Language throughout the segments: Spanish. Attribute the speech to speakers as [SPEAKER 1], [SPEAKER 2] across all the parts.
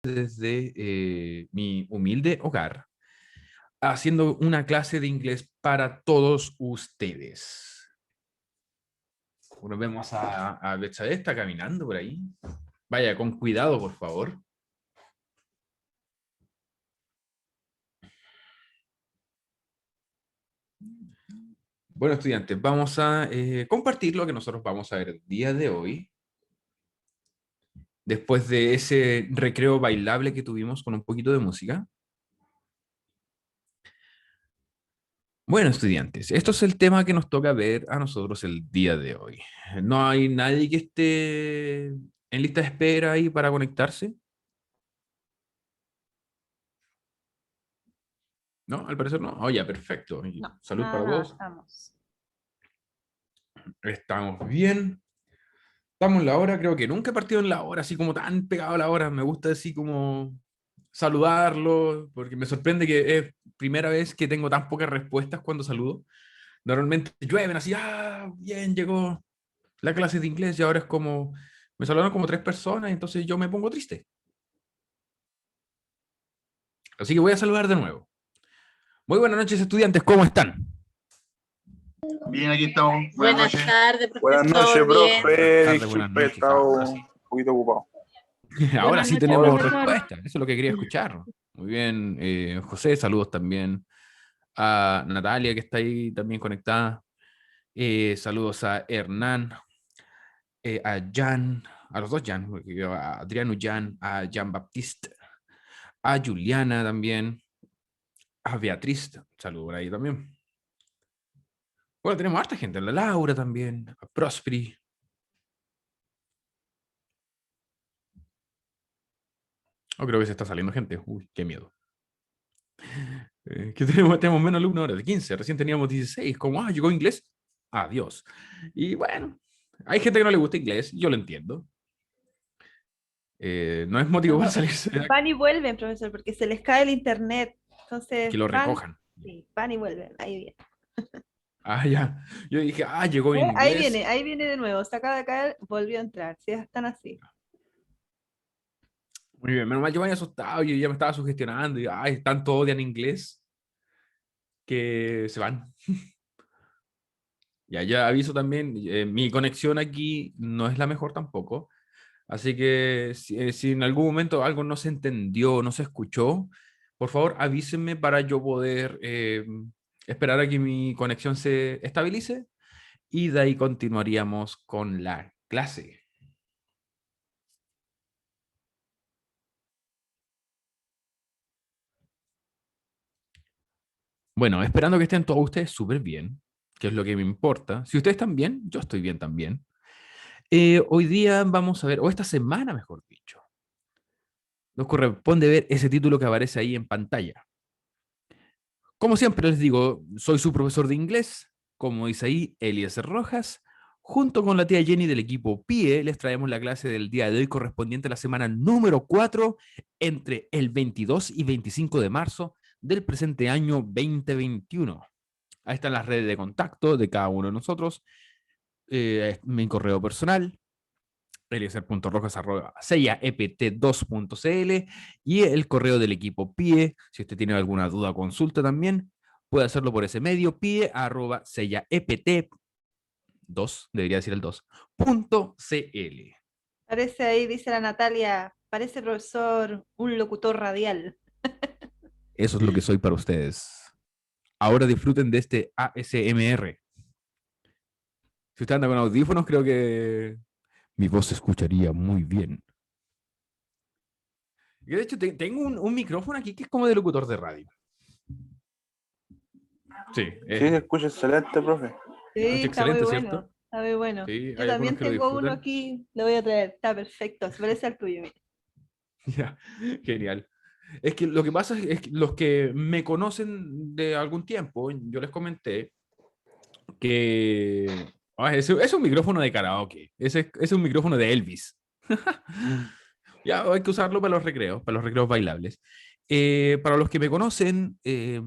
[SPEAKER 1] desde mi humilde hogar, haciendo una clase de inglés para todos ustedes. Bueno, vemos a Betsabe, está caminando por ahí. Vaya, con cuidado, por favor. Bueno, estudiantes, vamos a compartir lo que nosotros vamos a ver el día de hoy. Después de ese recreo bailable que tuvimos con un poquito de música. Bueno, estudiantes, esto es el tema que nos toca ver a nosotros el día de hoy. ¿No hay nadie que esté en lista de espera ahí para conectarse? ¿No? Al parecer no. Oh, ya, perfecto.
[SPEAKER 2] No,
[SPEAKER 1] Salud para
[SPEAKER 2] nada,
[SPEAKER 1] todos.
[SPEAKER 2] estamos.
[SPEAKER 1] Estamos bien. Estamos en la hora, creo que nunca he partido en la hora, así como tan pegado a la hora. Me gusta así como saludarlo, porque me sorprende que es primera vez que tengo tan pocas respuestas cuando saludo. Normalmente llueven así, bien, llegó la clase de inglés y ahora es como, me saludaron como 3 personas, entonces yo me pongo triste. Así que voy a saludar de nuevo. Muy buenas noches, estudiantes, ¿cómo están?
[SPEAKER 3] Bien, aquí estamos.
[SPEAKER 2] Buenas tardes,
[SPEAKER 3] Buenas
[SPEAKER 2] profesor.
[SPEAKER 3] noches,
[SPEAKER 2] Bien.
[SPEAKER 3] profe.
[SPEAKER 1] Buenas
[SPEAKER 3] Disculpe, he
[SPEAKER 1] noches.
[SPEAKER 3] estado un poquito ocupado.
[SPEAKER 1] Ahora
[SPEAKER 2] Buenas
[SPEAKER 1] sí
[SPEAKER 2] noches,
[SPEAKER 1] tenemos
[SPEAKER 2] profesor.
[SPEAKER 1] respuestas, eso es lo que quería escuchar. Muy bien, José, saludos también a Natalia que está ahí también conectada. Saludos a Hernán, a Jan, a los dos Jan, a Adriano Jan, a Jean Baptiste, a Juliana también, a Beatriz, saludos por ahí también. Bueno, tenemos harta gente, a la Laura también, a Prosperi. Oh, creo que se está saliendo gente. Uy, qué miedo. Que tenemos menos alumnos ahora, de 15. Recién teníamos 16. Como, llegó inglés. Adiós. Y bueno, hay gente que no le gusta inglés. Yo lo entiendo. No es motivo para
[SPEAKER 2] No,
[SPEAKER 1] salirse de aquí,
[SPEAKER 2] van y vuelven, profesor, porque se les cae el internet.
[SPEAKER 1] que
[SPEAKER 2] Entonces
[SPEAKER 1] lo
[SPEAKER 2] van,
[SPEAKER 1] recojan.
[SPEAKER 2] sí, van y vuelven. Ahí viene.
[SPEAKER 1] Ya. Yo dije, llegó en inglés.
[SPEAKER 2] Ahí viene de nuevo. Se acaba de caer, volvió a entrar. Sí, están así.
[SPEAKER 1] Muy bien, menos mal yo me había asustado. Yo ya me estaba sugestionando. Y, tanto odian inglés que se van. Ya aviso también, mi conexión aquí no es la mejor tampoco. Así que si en algún momento algo no se entendió, no se escuchó, por favor avísenme para yo poder esperar a que mi conexión se estabilice y de ahí continuaríamos con la clase. Bueno, esperando que estén todos ustedes súper bien, que es lo que me importa. Si ustedes están bien, yo estoy bien también. Hoy día vamos a ver, o esta semana mejor dicho, nos corresponde ver ese título que aparece ahí en pantalla. Como siempre les digo, soy su profesor de inglés, como dice ahí, Eliezer Rojas. Junto con la tía Jenny del equipo PIE, les traemos la clase del día de hoy correspondiente a la semana número 4 entre el 22 y 25 de marzo del presente año 2021. Ahí están las redes de contacto de cada uno de nosotros, mi correo personal, eliezer.rojas@seyaept2.cl y el correo del equipo PIE. Si usted tiene alguna duda o consulta también, puede hacerlo por ese medio, pie@seyaept2, debería decir el 2.cl.
[SPEAKER 2] Parece ahí, dice la Natalia, parece profesor, un locutor radial.
[SPEAKER 1] Eso es lo que soy para ustedes. Ahora disfruten de este ASMR. Si usted anda con audífonos, creo que mi voz se escucharía muy bien. Yo, de hecho, tengo un micrófono aquí que es como de locutor de radio. Sí,
[SPEAKER 3] Sí, se escucha excelente, profe.
[SPEAKER 2] Sí,
[SPEAKER 1] escucha
[SPEAKER 2] está muy
[SPEAKER 1] excelente,
[SPEAKER 2] bueno.
[SPEAKER 1] ¿cierto?
[SPEAKER 2] Está muy bueno.
[SPEAKER 1] Sí,
[SPEAKER 2] Yo
[SPEAKER 1] hay algunos
[SPEAKER 2] también
[SPEAKER 1] que lo
[SPEAKER 2] tengo uno
[SPEAKER 1] disfrutan.
[SPEAKER 2] aquí, lo voy a traer. Está perfecto, se parece al tuyo. Mira.
[SPEAKER 1] Ya, genial. Es que lo que pasa es que los que me conocen de algún tiempo, yo les comenté que es un micrófono de karaoke. Ese es un micrófono de Elvis. Ya hay que usarlo para los recreos bailables. Para los que me conocen, ser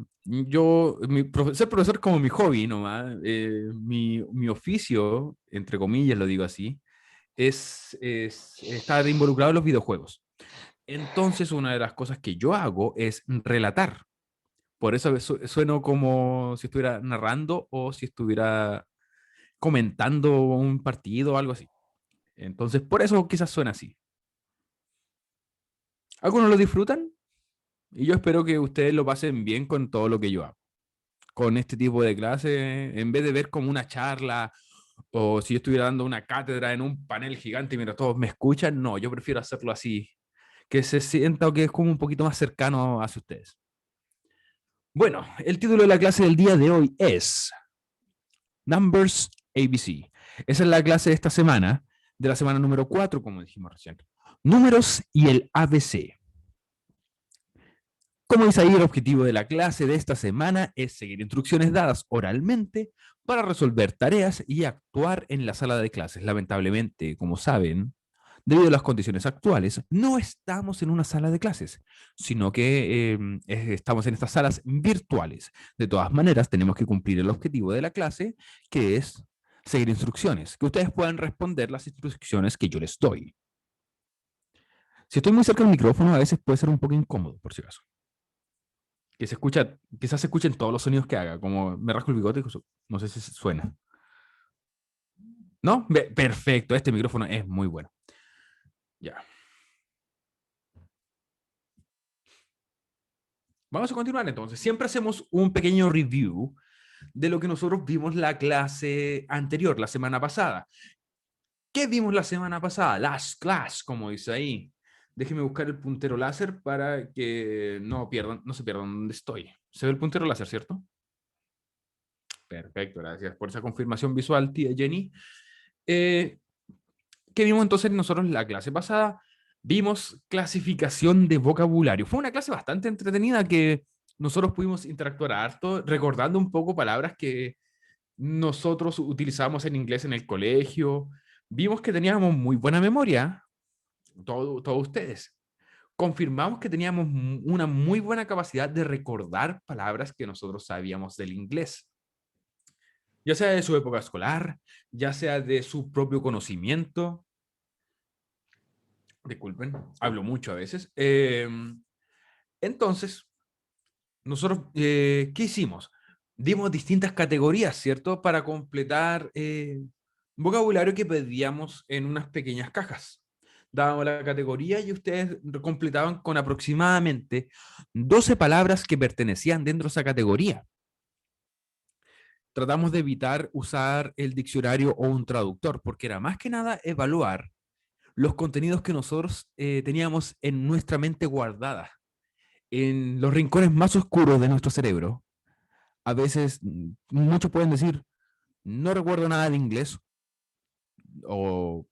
[SPEAKER 1] profesor es como mi hobby nomás. Mi oficio, entre comillas lo digo así, es estar involucrado en los videojuegos. Entonces, una de las cosas que yo hago es relatar. Por eso sueno como si estuviera narrando o si estuviera comentando un partido o algo así. Entonces, por eso quizás suena así. Algunos lo disfrutan y yo espero que ustedes lo pasen bien con todo lo que yo hago. Con este tipo de clase, en vez de ver como una charla o si yo estuviera dando una cátedra en un panel gigante mientras todos me escuchan, no, yo prefiero hacerlo así, que se sienta o que es como un poquito más cercano hacia ustedes. Bueno, el título de la clase del día de hoy es Numbers ABC. Esa es la clase de esta semana, de la semana número 4, como dijimos recién. Números y el ABC. Como dice ahí, el objetivo de la clase de esta semana es seguir instrucciones dadas oralmente para resolver tareas y actuar en la sala de clases. Lamentablemente, como saben, debido a las condiciones actuales, no estamos en una sala de clases, sino que estamos en estas salas virtuales. De todas maneras, tenemos que cumplir el objetivo de la clase, que es seguir instrucciones, que ustedes puedan responder las instrucciones que yo les doy. Si estoy muy cerca del micrófono, a veces puede ser un poco incómodo, por si acaso. Que se escucha, quizás se escuchen todos los sonidos que haga, como me rasco el bigote, no sé si suena. ¿No? Perfecto, este micrófono es muy bueno. Ya. Vamos a continuar entonces. Siempre hacemos un pequeño review de lo que nosotros vimos la clase anterior, la semana pasada. ¿Qué vimos la semana pasada? Last class, como dice ahí. Déjeme buscar el puntero láser para que no se pierdan dónde estoy. ¿Se ve el puntero láser, cierto? Perfecto, gracias por esa confirmación visual, tía Jenny. ¿Qué vimos entonces nosotros en la clase pasada? Vimos clasificación de vocabulario. Fue una clase bastante entretenida que nosotros pudimos interactuar harto, recordando un poco palabras que nosotros utilizamos en inglés en el colegio. Vimos que teníamos muy buena memoria, todos ustedes. Confirmamos que teníamos una muy buena capacidad de recordar palabras que nosotros sabíamos del inglés, ya sea de su época escolar, ya sea de su propio conocimiento. Disculpen, hablo mucho a veces. Entonces, nosotros, ¿qué hicimos? Dimos distintas categorías, ¿cierto? Para completar vocabulario que pedíamos en unas pequeñas cajas. Dábamos la categoría y ustedes completaban con aproximadamente 12 palabras que pertenecían dentro de esa categoría. Tratamos de evitar usar el diccionario o un traductor, porque era más que nada evaluar los contenidos que nosotros teníamos en nuestra mente guardada, en los rincones más oscuros de nuestro cerebro. A veces muchos pueden decir, no recuerdo nada de inglés, o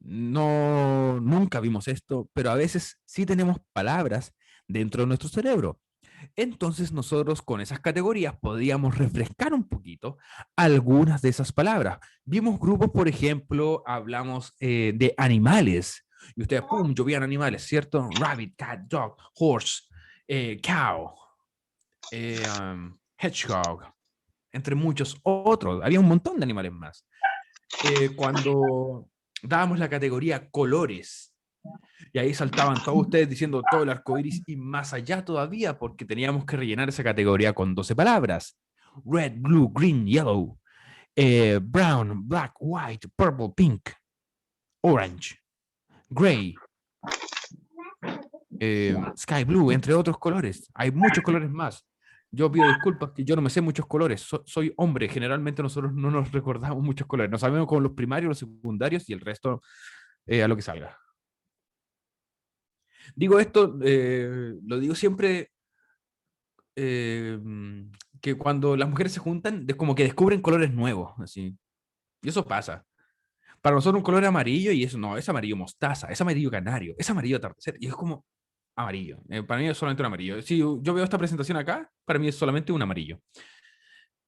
[SPEAKER 1] no, nunca vimos esto, pero a veces sí tenemos palabras dentro de nuestro cerebro. Entonces nosotros con esas categorías podíamos refrescar un poquito algunas de esas palabras. Vimos grupos, por ejemplo, hablamos de animales, y ustedes, pum, llovían animales, ¿cierto? Rabbit, cat, dog, horse, cow, hedgehog, entre muchos otros. Había un montón de animales más. Cuando dábamos la categoría colores, y ahí saltaban todos ustedes diciendo todo el arco iris y más allá todavía, porque teníamos que rellenar esa categoría con 12 palabras: red, blue, green, yellow, brown, black, white, purple, pink, orange, gray, sky blue, entre otros colores. Hay muchos colores más. Yo pido disculpas que yo no me sé muchos colores. Soy hombre. Generalmente nosotros no nos recordamos muchos colores. Nos sabemos con los primarios, los secundarios y el resto a lo que salga. Digo esto, lo digo siempre, que cuando las mujeres se juntan, es como que descubren colores nuevos, así. Y eso pasa. Para nosotros un color es amarillo y eso no, es amarillo mostaza, es amarillo canario, es amarillo atardecer. Y es como amarillo. Para mí es solamente un amarillo. Si yo veo esta presentación acá, para mí es solamente un amarillo.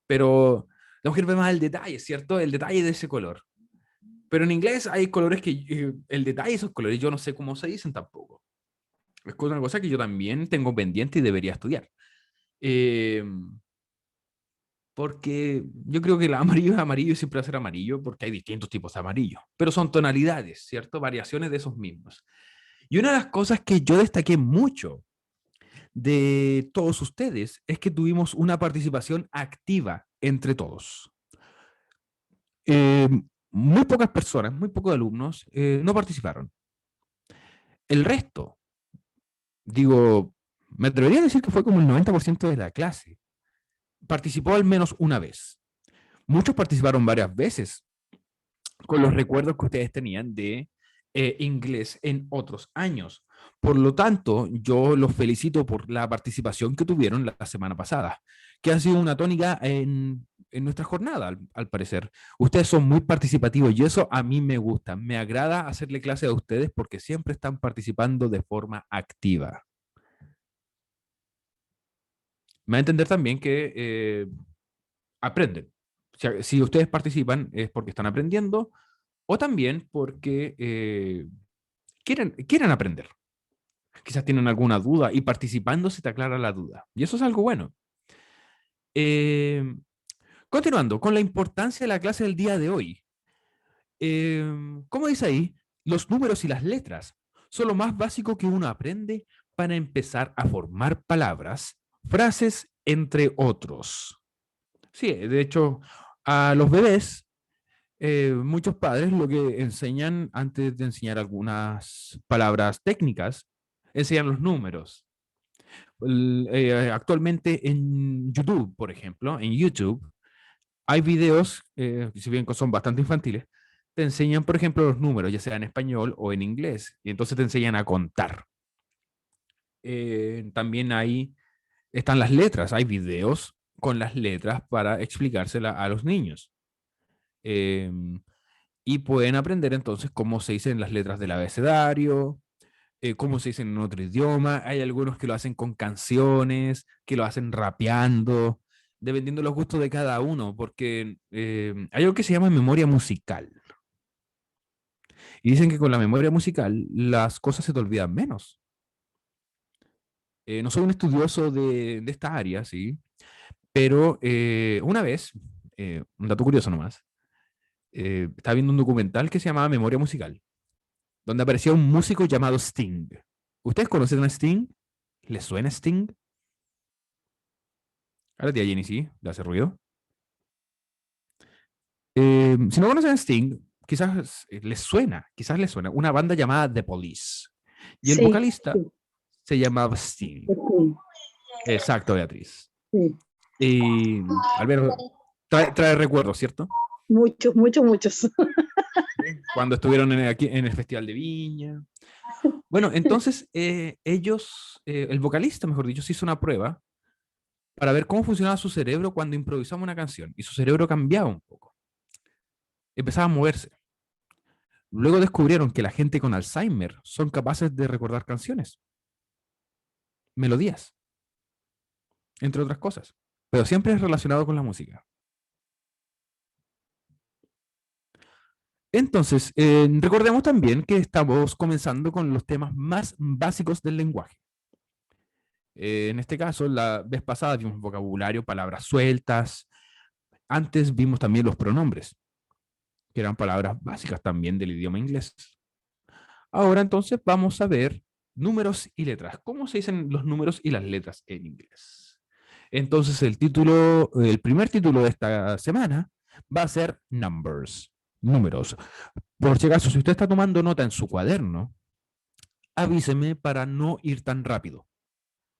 [SPEAKER 1] Pero la mujer ve más el detalle, ¿cierto? El detalle de ese color. Pero en inglés hay colores que el detalle de esos colores yo no sé cómo se dicen tampoco. Es una cosa que yo también tengo pendiente y debería estudiar. Eh, porque yo creo que el amarillo es amarillo y siempre va a ser amarillo porque hay distintos tipos de amarillo, pero son tonalidades, ¿cierto? Variaciones de esos mismos. Y una de las cosas que yo destaqué mucho de todos ustedes es que tuvimos una participación activa entre todos. Eh, Muy pocas personas, muy pocos alumnos no participaron. El resto, digo, me atrevería a decir que fue como el 90% de la clase, participó al menos una vez. Muchos participaron varias veces, con los recuerdos que ustedes tenían de inglés en otros años. Por lo tanto, yo los felicito por la participación que tuvieron la semana pasada, que ha sido una tónica en nuestra jornada, al parecer. Ustedes son muy participativos y eso a mí me gusta. Me agrada hacerle clase a ustedes porque siempre están participando de forma activa. Me va a entender también que aprenden. O sea, si ustedes participan es porque están aprendiendo o también porque quieren aprender. Quizás tienen alguna duda y participando se te aclara la duda. Y eso es algo bueno. Eh, Continuando con la importancia de la clase del día de hoy. ¿Cómo dice ahí? Los números y las letras son lo más básico que uno aprende para empezar a formar palabras, frases, entre otros. Sí, de hecho, a los bebés, muchos padres lo que enseñan antes de enseñar algunas palabras técnicas, enseñan los números. Actualmente en YouTube, por ejemplo, en YouTube, hay videos, si bien son bastante infantiles, te enseñan, por ejemplo, los números, ya sea en español o en inglés, y entonces te enseñan a contar. También ahí están las letras, hay videos con las letras para explicárselas a los niños. Y pueden aprender entonces cómo se dicen las letras del abecedario, cómo se dicen en otro idioma. Hay algunos que lo hacen con canciones, que lo hacen rapeando, dependiendo de los gustos de cada uno, porque hay algo que se llama memoria musical. Y dicen que con la memoria musical las cosas se te olvidan menos. No soy un estudioso de esta área, ¿sí? Pero una vez, un dato curioso nomás, estaba viendo un documental que se llamaba Memoria Musical, donde aparecía un músico llamado Sting. ¿Ustedes conocen a Sting? ¿Les suena Sting? A la tía Jenny sí, le hace ruido. Si no conocen a Sting, quizás quizás les suena una banda llamada The Police. Y el
[SPEAKER 4] Sí,
[SPEAKER 1] vocalista
[SPEAKER 4] sí,
[SPEAKER 1] se llamaba Sting.
[SPEAKER 4] sí,
[SPEAKER 1] Exacto, Beatriz.
[SPEAKER 4] sí.
[SPEAKER 1] Y Alberto, trae recuerdos, ¿cierto?
[SPEAKER 4] Muchos, muchos, muchos.
[SPEAKER 1] Cuando estuvieron aquí en el Festival de Viña. Bueno, entonces el vocalista, mejor dicho, se hizo una prueba para ver cómo funcionaba su cerebro cuando improvisaba una canción. Y su cerebro cambiaba un poco. Empezaba a moverse. Luego descubrieron que la gente con Alzheimer son capaces de recordar canciones, melodías, entre otras cosas. Pero siempre es relacionado con la música. Entonces, recordemos también que estamos comenzando con los temas más básicos del lenguaje. En este caso, la vez pasada vimos vocabulario, palabras sueltas. Antes vimos también los pronombres, que eran palabras básicas también del idioma inglés. Ahora entonces vamos a ver números y letras. ¿Cómo se dicen los números y las letras en inglés? Entonces el primer título de esta semana va a ser Numbers, números. Por si acaso, si usted está tomando nota en su cuaderno, avíseme para no ir tan rápido.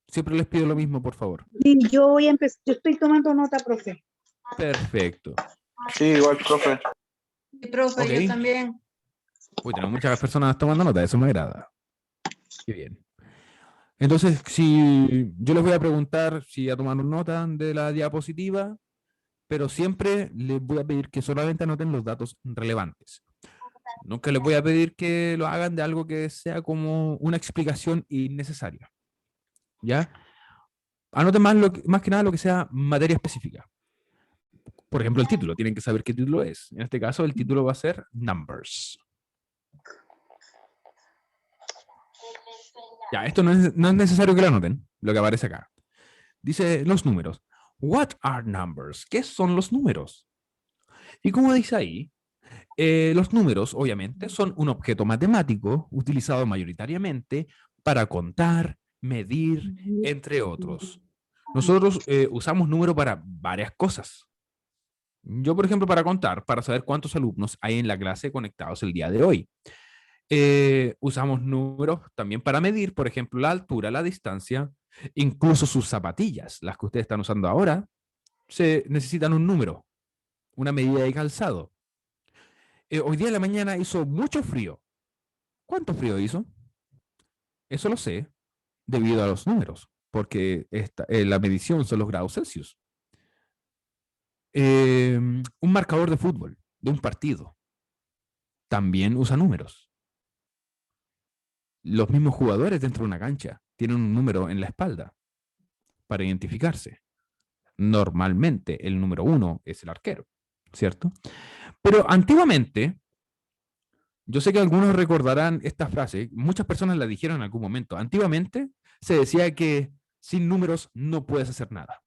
[SPEAKER 1] Siempre les pido lo mismo, por favor.
[SPEAKER 4] Sí, yo voy a empezar, yo estoy tomando nota, profe.
[SPEAKER 1] Perfecto.
[SPEAKER 3] Sí, igual, profe.
[SPEAKER 2] Sí, profe,
[SPEAKER 1] Ok.
[SPEAKER 2] yo también.
[SPEAKER 1] Uy, tenemos muchas personas tomando nota, eso me agrada. Qué bien. Entonces, si yo les voy a preguntar si ya tomaron nota de la diapositiva, pero siempre les voy a pedir que solamente anoten los datos relevantes. Nunca les voy a pedir que lo hagan de algo que sea como una explicación innecesaria. ¿Ya? Anoten más que nada lo que sea materia específica. Por ejemplo, el título. Tienen que saber qué título es. En este caso, el título va a ser Numbers. Ya, esto no es necesario que lo anoten, lo que aparece acá. Dice los números. What are numbers? ¿Qué son los números? Y como dice ahí, Los números, obviamente, son un objeto matemático utilizado mayoritariamente para contar, medir, entre otros. Nosotros usamos número para varias cosas. Yo, por ejemplo, para contar, para saber cuántos alumnos hay en la clase conectados el día de hoy. Usamos números también para medir, por ejemplo, la altura, la distancia, incluso sus zapatillas, las que ustedes están usando ahora, se necesitan un número, una medida de calzado. Hoy día en la mañana hizo mucho frío. ¿Cuánto frío hizo? Eso lo sé debido a los números, porque la medición son los grados Celsius. Un marcador de fútbol, de un partido, también usa números. Los mismos jugadores dentro de una cancha tienen un número en la espalda para identificarse. Normalmente el número 1 es el arquero, ¿cierto? Pero antiguamente, yo sé que algunos recordarán esta frase, muchas personas la dijeron en algún momento. Antiguamente se decía que sin números no puedes hacer nada.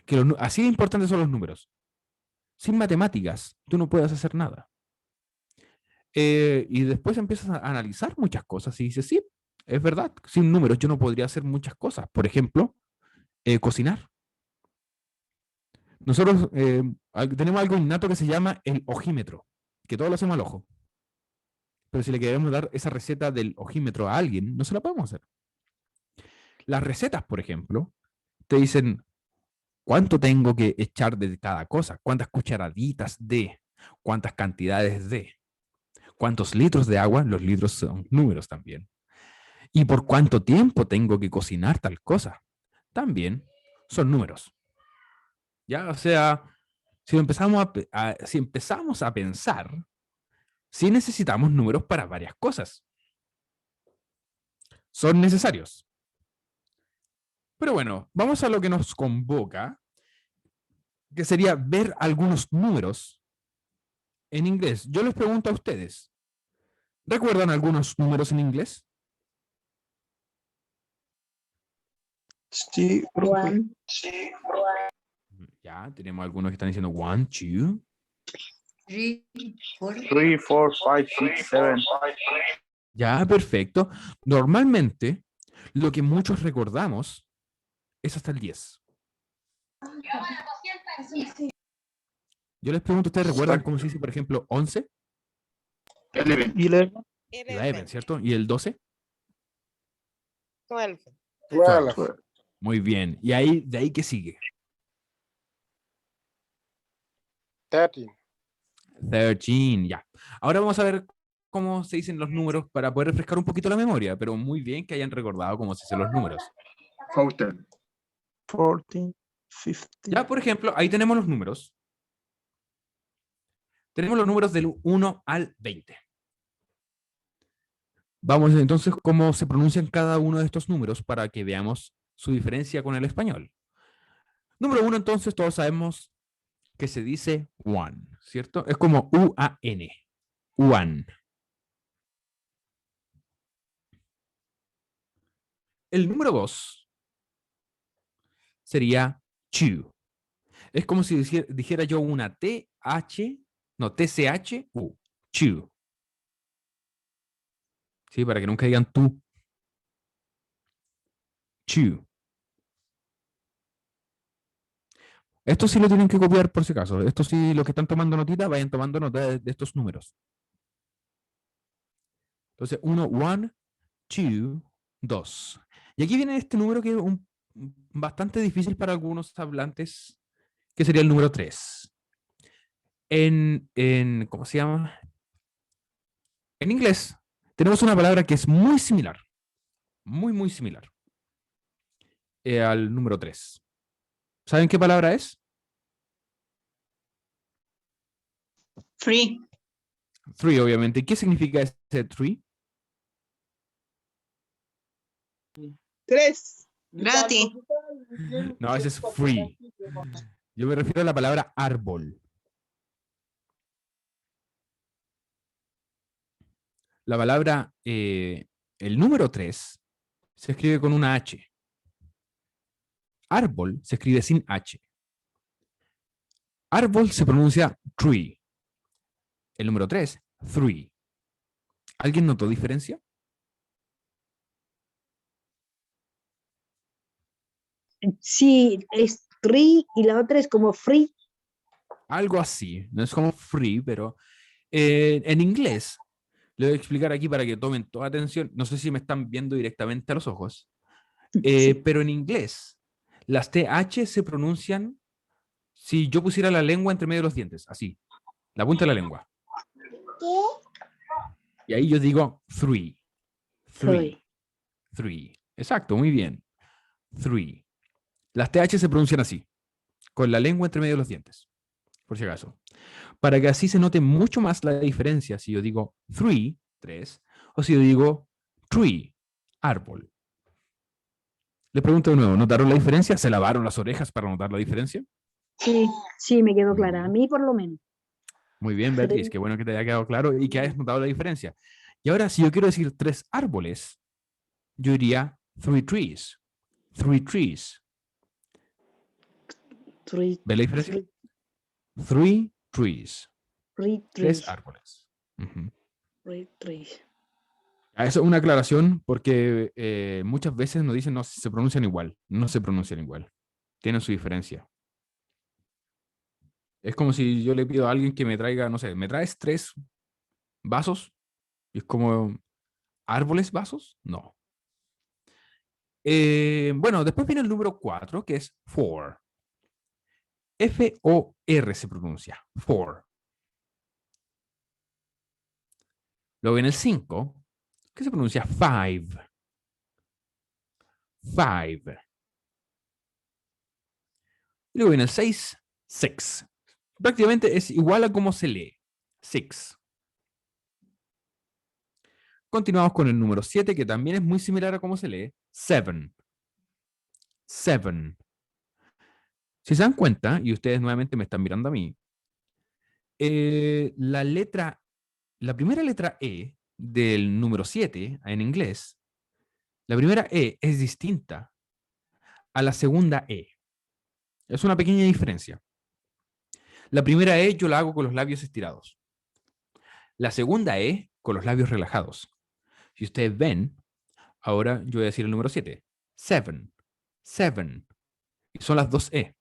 [SPEAKER 1] Que así de importantes son los números. Sin matemáticas, tú no puedes hacer nada. Y después empiezas a analizar muchas cosas y dices, sí, es verdad, sin números yo no podría hacer muchas cosas. Por ejemplo, cocinar. Nosotros tenemos algo innato que se llama el ojímetro, que todo lo hacemos al ojo. Pero si le queremos dar esa receta del ojímetro a alguien, no se la podemos hacer. Las recetas, por ejemplo, te dicen cuánto tengo que echar de cada cosa, cuántas cucharaditas de, cuántas cantidades de, cuántos litros de agua, los litros son números también, y por cuánto tiempo tengo que cocinar tal cosa, también son números. ¿Ya? O sea, si empezamos a pensar, sí necesitamos números para varias cosas. Son necesarios. Pero bueno, vamos a lo que nos convoca, que sería ver algunos números en inglés. Yo les pregunto a ustedes, ¿recuerdan algunos números en inglés?
[SPEAKER 3] Sí, profe.
[SPEAKER 4] Juan,
[SPEAKER 1] Ya, tenemos algunos que están diciendo 1, 2.
[SPEAKER 3] 3, 4, 5, 6, 7.
[SPEAKER 1] Ya, perfecto. Normalmente, lo que muchos recordamos es hasta el 10. Yo les pregunto, ¿ustedes recuerdan cómo se dice, por ejemplo, 11?
[SPEAKER 3] 11.
[SPEAKER 1] 11, ¿cierto? ¿Y el 12?
[SPEAKER 5] 12.
[SPEAKER 1] 12. Muy bien. ¿Y ahí, de ahí qué sigue?
[SPEAKER 5] 13.
[SPEAKER 1] 13, ya. Ahora vamos a ver cómo se dicen los números para poder refrescar un poquito la memoria, pero muy bien que hayan recordado cómo se dicen los números.
[SPEAKER 3] 14. 14, 15.
[SPEAKER 1] Ya, por ejemplo, ahí tenemos los números. Tenemos los números del 1 al 20. Vamos entonces cómo se pronuncian cada uno de estos números para que veamos su diferencia con el español. Número 1, entonces, todos sabemos que se dice one, ¿cierto? Es como U-A-N. One. El número 2 sería two. Es como si dijera yo una T-H, no, T-C-H-U. Two. Sí, para que nunca digan tú. Two. Esto sí lo tienen que copiar por si acaso. Esto sí, los que están tomando notita, vayan tomando nota de estos números. Entonces, 1, 1, 2, 2. Y aquí viene este número que es bastante difícil para algunos hablantes, que sería el número 3. ¿Cómo se llama? En inglés tenemos una palabra que es muy similar, muy similar al número 3. ¿Saben qué palabra es?
[SPEAKER 4] free,
[SPEAKER 1] 3, obviamente. ¿Qué significa ese 3?
[SPEAKER 4] 3, gratis.
[SPEAKER 1] No, ese es free. Yo me refiero a la palabra árbol. La palabra, el número 3 se escribe con una H. Árbol se escribe sin H. Árbol se pronuncia tree. El número 3, 3. ¿Alguien notó diferencia?
[SPEAKER 6] Sí, es tree y la otra es como free.
[SPEAKER 1] Algo así. No es como free, pero en inglés, le voy a explicar aquí para que tomen toda atención. No sé si me están viendo directamente a los ojos,
[SPEAKER 6] Sí.
[SPEAKER 1] pero en inglés, las TH se pronuncian si yo pusiera la lengua entre medio de los dientes, así, la punta de la lengua. Y ahí yo digo 3. 3. 3. Exacto, muy bien. 3. Las TH se pronuncian así, con la lengua entre medio de los dientes, por si acaso. Para que así se note mucho más la diferencia si yo digo 3, 3, o si yo digo tree, árbol. Les pregunto de nuevo, ¿notaron la diferencia? ¿Se lavaron las orejas para notar la diferencia?
[SPEAKER 6] Sí, sí, me quedó clara. A mí por lo menos.
[SPEAKER 1] Muy bien, Beatriz, qué bueno que te haya quedado claro y que hayas notado la diferencia. Y ahora, si yo quiero decir 3 árboles, yo diría 3 trees. 3 trees.
[SPEAKER 6] Three,
[SPEAKER 1] ¿Ves la diferencia?
[SPEAKER 6] three,
[SPEAKER 1] 3 trees.
[SPEAKER 6] three
[SPEAKER 1] 3
[SPEAKER 6] trees.
[SPEAKER 1] árboles. Ujú.
[SPEAKER 6] Three trees.
[SPEAKER 1] Eso es una aclaración porque muchas veces nos dicen no se pronuncian igual. No se pronuncian igual. Tienen su diferencia. Es como si yo le pido a alguien que me traiga, no sé, ¿me traes 3 vasos? Y es como, ¿árboles vasos? No. Bueno, después viene el número 4, que es for. F-O-R se pronuncia. For. Luego viene el 5, que se pronuncia five. Five. Y luego viene el 6, six. Prácticamente es igual a cómo se lee. Six. Continuamos con el número 7, que también es muy similar a cómo se lee. Seven. Seven. Si se dan cuenta, y ustedes nuevamente me están mirando a mí, la primera letra E del número 7 en inglés, la primera E es distinta a la segunda E. Es una pequeña diferencia. La primera E yo la hago con los labios estirados. La segunda E con los labios relajados. Si ustedes ven, ahora yo voy a decir el número 7. Seven. Seven. Y son las dos E.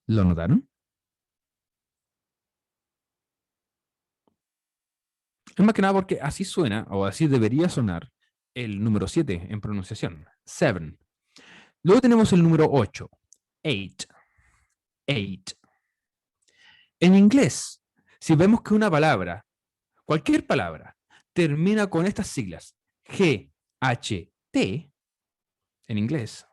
[SPEAKER 1] ¿Lo notaron? Es más que nada porque así suena, o así debería sonar, el número 7 en pronunciación. Seven. Luego tenemos el número 8. Eight. Eight. En inglés, si vemos que una palabra, cualquier palabra, termina con estas siglas, G, H, T, en inglés,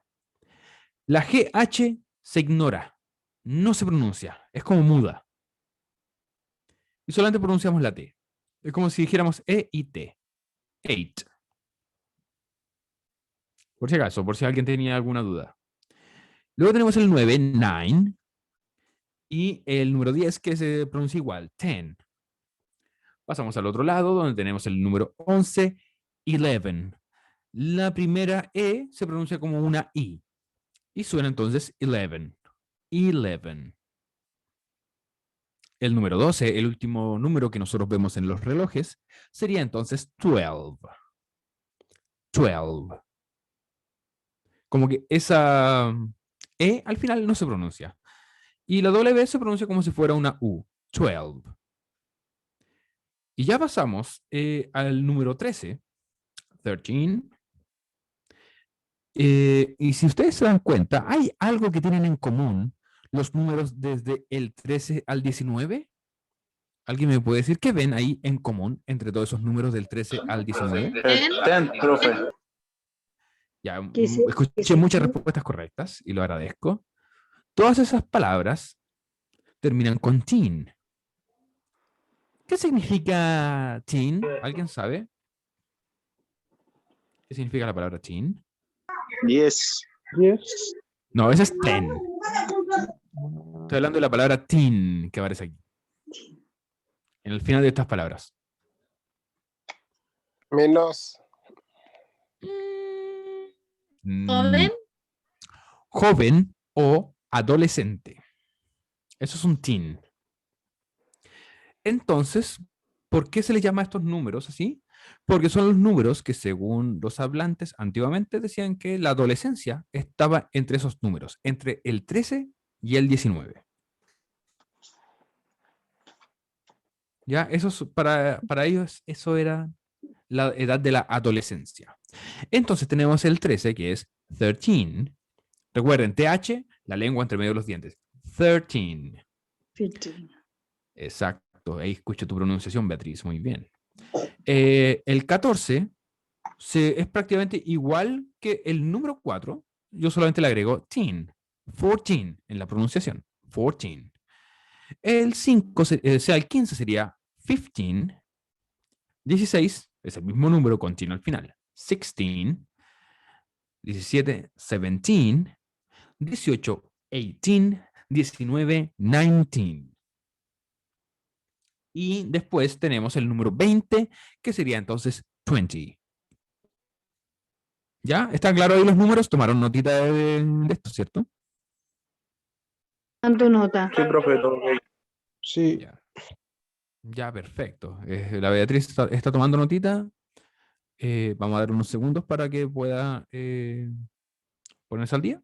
[SPEAKER 1] la GH se ignora, no se pronuncia, es como muda. Y solamente pronunciamos la T. Es como si dijéramos E y T. Eight. Por si acaso, por si alguien tenía alguna duda. Luego tenemos el 9, nine. Y el número 10 que se pronuncia igual, 10. Pasamos al otro lado donde tenemos el número 11, 11. La primera E se pronuncia como una I. Y suena entonces 11. 11. El número 12, el último número que nosotros vemos en los relojes, sería entonces 12. 12. Como que esa E al final no se pronuncia. Y la W se pronuncia como si fuera una U. 12. Y ya pasamos al número 13. 13. Y si ustedes se dan cuenta, hay algo que tienen en común los números desde el 13 al 19. ¿Alguien me puede decir qué ven ahí en común entre todos esos números del 13 al 19?
[SPEAKER 3] Ten, profe.
[SPEAKER 1] Ya,
[SPEAKER 6] Que se- que
[SPEAKER 1] escuché
[SPEAKER 6] se-
[SPEAKER 1] muchas respuestas correctas y lo agradezco. Todas esas palabras terminan con teen. ¿Qué significa teen? ¿Alguien sabe? ¿Qué significa la palabra teen?
[SPEAKER 3] Yes.
[SPEAKER 1] No, ese es ten. Estoy hablando de la palabra teen que aparece aquí. En el final de estas palabras.
[SPEAKER 5] menos,
[SPEAKER 1] ¿Joven? Joven o adolescente. Eso es un teen. Entonces, ¿por qué se les llama a estos números así? Porque son los números que, según los hablantes antiguamente, decían que la adolescencia estaba entre esos números, entre el 13 y el 19. ¿Ya? Para ellos eso era la edad de la adolescencia. Entonces tenemos el 13, que es 13. Recuerden, TH, la lengua entre medio de los dientes. 13.
[SPEAKER 6] 15.
[SPEAKER 1] Exacto, ahí escucho tu pronunciación, Beatriz, muy bien. El 14 es prácticamente igual que el número 4, yo solamente le agrego teen, 14 en la pronunciación, 14. El 5, o sea, el 15 sería 15, 16 es el mismo número con teen al final, 16, 17, 17, 18, 18, 19, 19. Y después tenemos el número 20, que sería entonces 20. ¿Ya? ¿Están claros ahí los números? Tomaron notita de esto, ¿cierto?
[SPEAKER 6] ¿Cuánto nota?
[SPEAKER 3] Sí, profe, todo ok.
[SPEAKER 5] Sí.
[SPEAKER 1] Ya. Ya, perfecto. La Beatriz está tomando notita. Vamos a dar unos segundos para que pueda ponerse al día.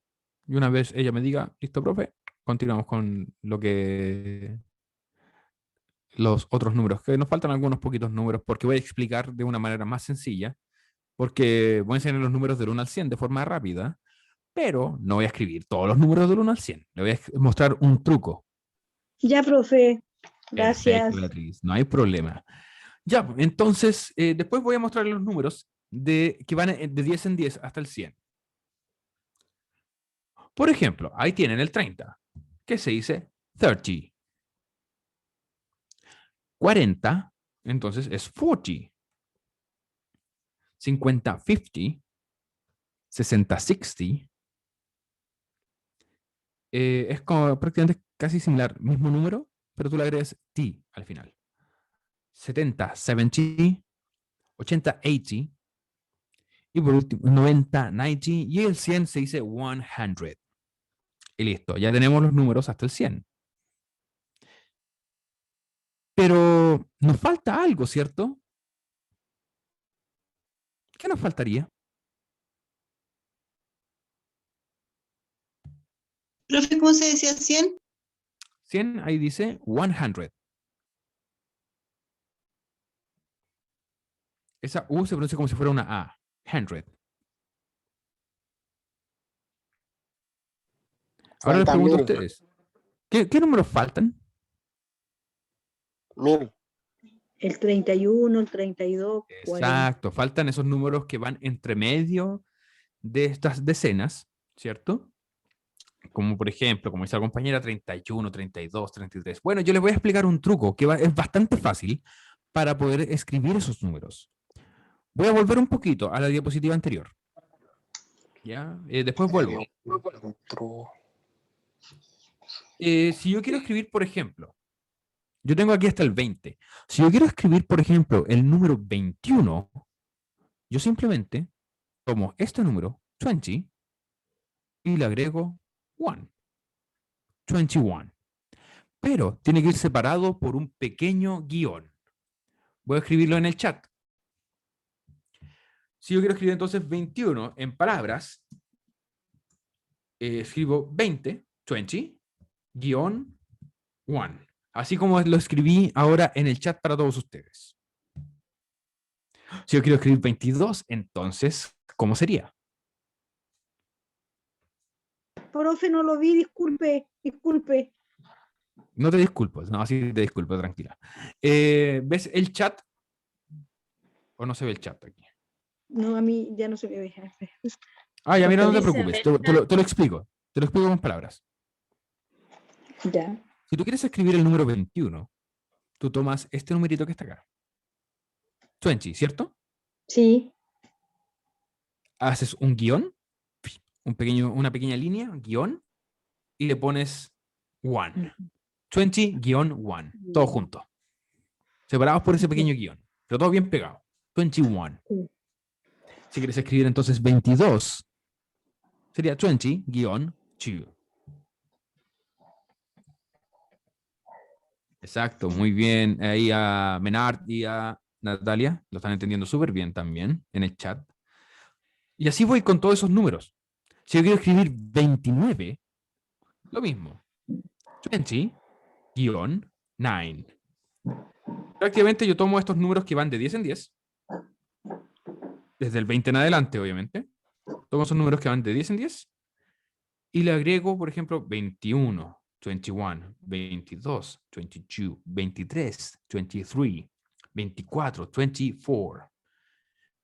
[SPEAKER 1] Y una vez ella me diga, listo, profe, continuamos con los otros números, que nos faltan algunos poquitos números, porque voy a explicar de una manera más sencilla, porque voy a enseñar los números del 1 al 100 de forma rápida, pero no voy a escribir todos los números del 1 al 100. Le voy a mostrar un truco.
[SPEAKER 6] Ya, profe. Gracias.
[SPEAKER 1] Perfecto, Beatriz, no hay problema. Ya, entonces, después voy a mostrar los números que van de 10 en 10 hasta el 100. Por ejemplo, ahí tienen el 30, que se dice 30. 40, entonces es 40. 50, 50. 60, 60. Es como prácticamente casi similar, mismo número, pero tú le agregas T al final. 70, 70. 80, 80. Y por último, 90, 90. Y el 100 se dice 100. Y listo, ya tenemos los números hasta el 100. Pero nos falta algo, ¿cierto? ¿Qué nos faltaría?
[SPEAKER 4] Profe, ¿cómo se decía 100?
[SPEAKER 1] 100, ahí dice 100. Esa U se pronuncia como si fuera una A. 100. Ahora les
[SPEAKER 5] Faltan
[SPEAKER 1] pregunto a
[SPEAKER 5] 1000.
[SPEAKER 1] ustedes, ¿qué números faltan?
[SPEAKER 5] 1000.
[SPEAKER 6] El 31, el 32, 40.
[SPEAKER 1] Exacto, faltan esos números que van entre medio de estas decenas, ¿cierto? Como por ejemplo, como dice la compañera, 31, 32, 33. Bueno, yo les voy a explicar un truco que es bastante fácil para poder escribir esos números. Voy a volver un poquito a la diapositiva anterior. ¿Ya? Después vuelvo. Si yo quiero escribir, por ejemplo, yo tengo aquí hasta el 20. Si yo quiero escribir, por ejemplo, el número 21, yo simplemente tomo este número, 20, y le agrego 1. 21. Pero tiene que ir separado por un pequeño guión. Voy a escribirlo en el chat. Si yo quiero escribir entonces 21 en palabras, escribo 20, 20, guión 1. Así como lo escribí ahora en el chat para todos ustedes. Si yo quiero escribir 22, entonces, ¿cómo sería?
[SPEAKER 6] Profe, no lo vi, disculpe, disculpe.
[SPEAKER 1] No te disculpo, no, así te disculpo, tranquila. ¿Ves el chat? ¿O no se ve el chat aquí?
[SPEAKER 6] No, a mí ya no se me ve.
[SPEAKER 1] Ah, ya, mira, no te
[SPEAKER 2] Dice
[SPEAKER 1] preocupes,
[SPEAKER 2] el
[SPEAKER 1] te lo explico. Te lo explico con palabras.
[SPEAKER 6] Ya.
[SPEAKER 1] Si tú quieres escribir el número 21, tú tomas este numerito que está acá. 20, ¿cierto?
[SPEAKER 6] Sí.
[SPEAKER 1] Haces un guión, una pequeña línea, guión, y le pones 1. 20-1, todo junto. Separados por ese pequeño guión, pero todo bien pegado. 21.
[SPEAKER 6] Sí.
[SPEAKER 1] Si quieres escribir entonces 22, sería 20-2. Exacto, muy bien. Ahí a Menard y a Natalia lo están entendiendo súper bien también en el chat. Y así voy con todos esos números. Si yo quiero escribir 29, lo mismo. 20-9. Prácticamente yo tomo estos números que van de 10 en 10, desde el 20 en adelante, obviamente. Tomo esos números que van de 10 en 10 y le agrego, por ejemplo, 21, 21, 22, 22, 23, 23, 24, 24,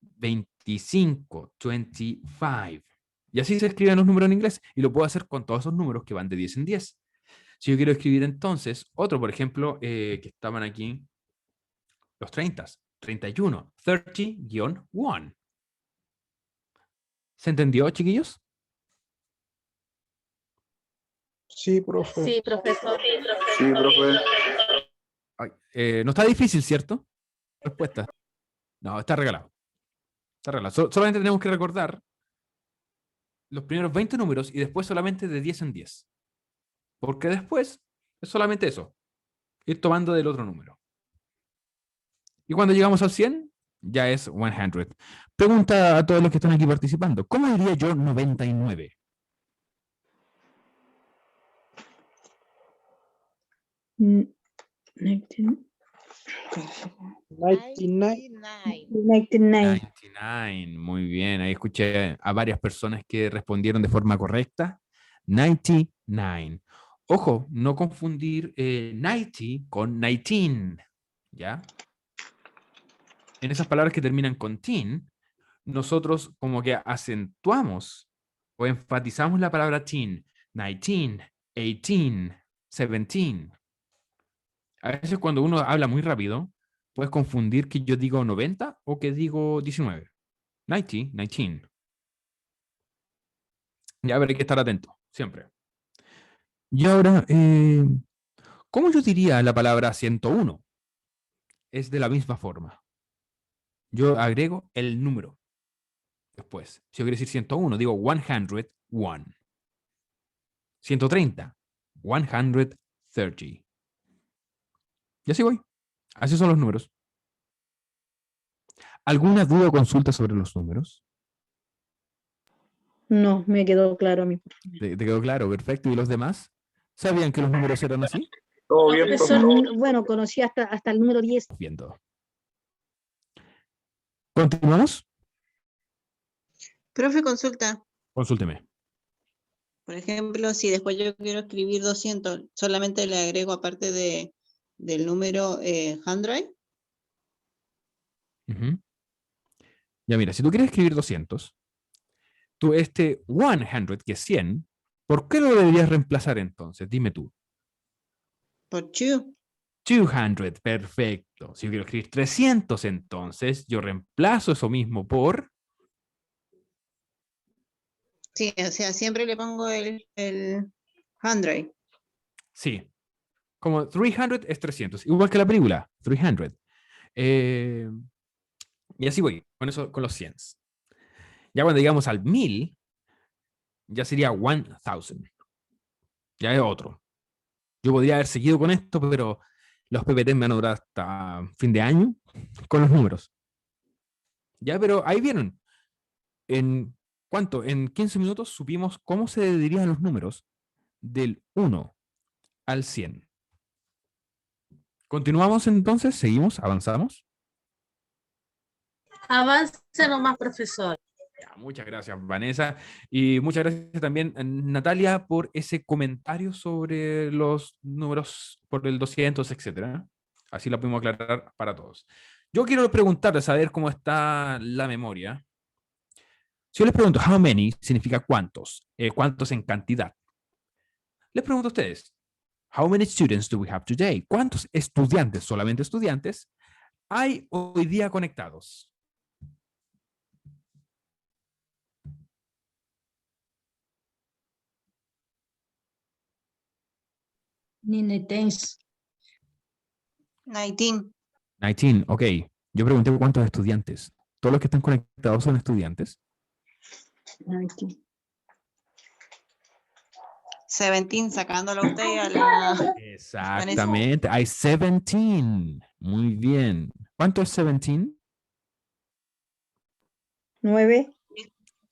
[SPEAKER 1] 25, 25. Y así se escriben los números en inglés. Y lo puedo hacer con todos esos números que van de 10 en 10. Si yo quiero escribir entonces otro, por ejemplo, que estaban aquí, los 30, 31, 30-1. ¿Se entendió, chiquillos?
[SPEAKER 5] Sí, profe.
[SPEAKER 2] Sí, profesor.
[SPEAKER 3] Sí, profe.
[SPEAKER 1] Ay, no está difícil, ¿cierto? Respuesta. No, está regalado. Está regalado. Solamente tenemos que recordar los primeros 20 números y después solamente de 10 en 10. Porque después es solamente eso. Ir tomando del otro número. Y cuando llegamos al 100, ya es 100. Pregunta a todos los que están aquí participando. ¿Cómo diría yo 99?
[SPEAKER 6] Mm, 99.
[SPEAKER 5] 99.
[SPEAKER 6] 99.
[SPEAKER 1] 99. Muy bien. Ahí escuché a varias personas que respondieron de forma correcta. 99. Ojo, no confundir 90 con 19. ¿Ya? En esas palabras que terminan con teen, nosotros como que acentuamos o enfatizamos la palabra teen. 19, 18, 17. A veces cuando uno habla muy rápido, puedes confundir que yo digo 90 o que digo 19. 90, 19. Ya habrá que estar atento, siempre. Y ahora, ¿cómo yo diría la palabra 101? Es de la misma forma. Yo agrego el número después. Si yo quiero decir 101, digo 101. 130, 130. Y así voy. Así son los números. ¿Alguna duda o consulta sobre los números?
[SPEAKER 6] No, me quedó claro a mí.
[SPEAKER 1] ¿Te quedó claro? Perfecto. ¿Y los demás? ¿Sabían que los números eran así?
[SPEAKER 3] Todo bien,
[SPEAKER 2] Profesor,
[SPEAKER 3] profe.
[SPEAKER 6] Bueno, conocí hasta el número 10.
[SPEAKER 1] Viendo. ¿Continuamos?
[SPEAKER 4] Profe, consulta.
[SPEAKER 1] Consúlteme.
[SPEAKER 4] Por ejemplo, si después yo quiero escribir 200, solamente le agrego aparte del número 100.
[SPEAKER 1] Ujú. Ya mira, si tú quieres escribir 200, tú 100, que es 100, ¿por qué lo deberías reemplazar entonces? Dime tú.
[SPEAKER 4] Por 2.
[SPEAKER 1] 200, perfecto. Si yo quiero escribir 300, entonces yo reemplazo eso mismo por...
[SPEAKER 4] Sí, o sea, siempre le pongo el 100.
[SPEAKER 1] Sí, como 300 es 300, igual que la película, 300. Eh, y así voy, con eso, con los 100. Ya cuando llegamos al 1000, ya sería 1000. Ya es otro. Yo podría haber seguido con esto, pero los PPT me van a durar hasta fin de año con los números. Ya, pero ahí vieron. ¿En cuánto? En 15 minutos supimos cómo se dirían los números del 1 al 100. ¿Continuamos entonces? ¿Seguimos? ¿Avanzamos?
[SPEAKER 7] Avance nomás, profesor.
[SPEAKER 1] Ya, muchas gracias, Vanessa. Y muchas gracias también, Natalia, por ese comentario sobre los números por el 200, etcétera. Así lo pudimos aclarar para todos. Yo quiero preguntarles a ver cómo está la memoria. Si yo les pregunto how many, significa cuántos, cuántos en cantidad. Les pregunto a ustedes, how many students do we have today? ¿Cuántos estudiantes, solamente estudiantes, hay hoy día conectados?
[SPEAKER 7] Ni tens.
[SPEAKER 4] 19.
[SPEAKER 1] 19, ok. Yo pregunté cuántos estudiantes. ¿Todos los que están conectados son estudiantes?
[SPEAKER 4] 17 sacándola a usted y a la...
[SPEAKER 1] Exactamente. Hay 17. Muy bien. ¿Cuánto es 17?
[SPEAKER 6] 9.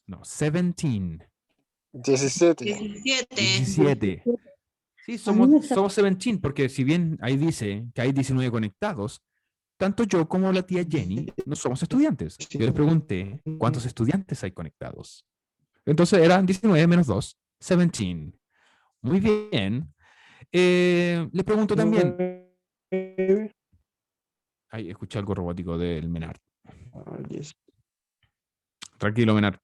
[SPEAKER 1] No, 17.
[SPEAKER 3] 17.
[SPEAKER 4] 17.
[SPEAKER 1] 17. Sí,
[SPEAKER 6] A mí
[SPEAKER 1] somos,
[SPEAKER 6] me sa-
[SPEAKER 1] somos 17, porque si bien ahí dice que hay 19 conectados, tanto yo como la tía Jenny no somos estudiantes. Yo les pregunté cuántos estudiantes hay conectados. Entonces eran 19 menos 2, 17. Muy bien. Le pregunto también.
[SPEAKER 5] 9.
[SPEAKER 1] Ay, escuché algo robótico del Menard.
[SPEAKER 5] 10.
[SPEAKER 1] Tranquilo, Menard.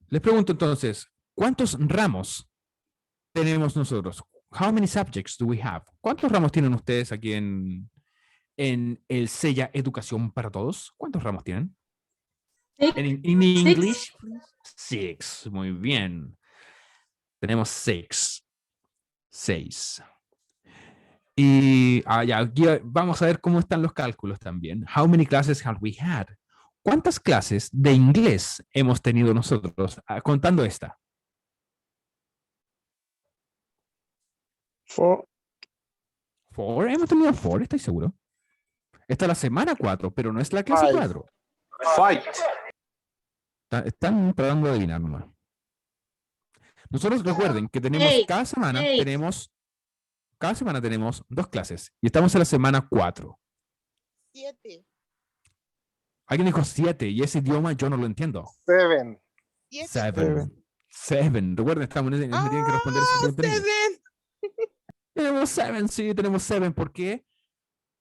[SPEAKER 1] Les pregunto entonces, ¿cuántos ramos tenemos nosotros? How many subjects do we have? ¿Cuántos ramos tienen ustedes aquí en el Sella Educación para Todos? ¿Cuántos ramos tienen? En English, please. 6. Muy bien. Tenemos 6. 6. Y ya, aquí vamos a ver cómo están los cálculos también. How many classes have we had? ¿Cuántas clases de inglés hemos tenido nosotros? Contando esta.
[SPEAKER 5] 4.
[SPEAKER 1] 4. Hemos tenido 4, estoy seguro. Esta es la semana 4, pero no es la clase
[SPEAKER 3] 5.
[SPEAKER 1] 4.
[SPEAKER 3] Fight.
[SPEAKER 1] Están tratando de adivinar nomás. Nosotros recuerden que tenemos
[SPEAKER 7] Eight.
[SPEAKER 1] cada semana
[SPEAKER 7] Eight.
[SPEAKER 1] tenemos 2 clases y estamos en la semana 4.
[SPEAKER 8] 7.
[SPEAKER 1] Alguien dijo 7 y ese idioma yo no lo entiendo.
[SPEAKER 3] 7.
[SPEAKER 1] 7. 7. Recuerden, me tienen que responder esa pregunta en inglés. Tenemos 7, sí, tenemos 7. ¿Por qué?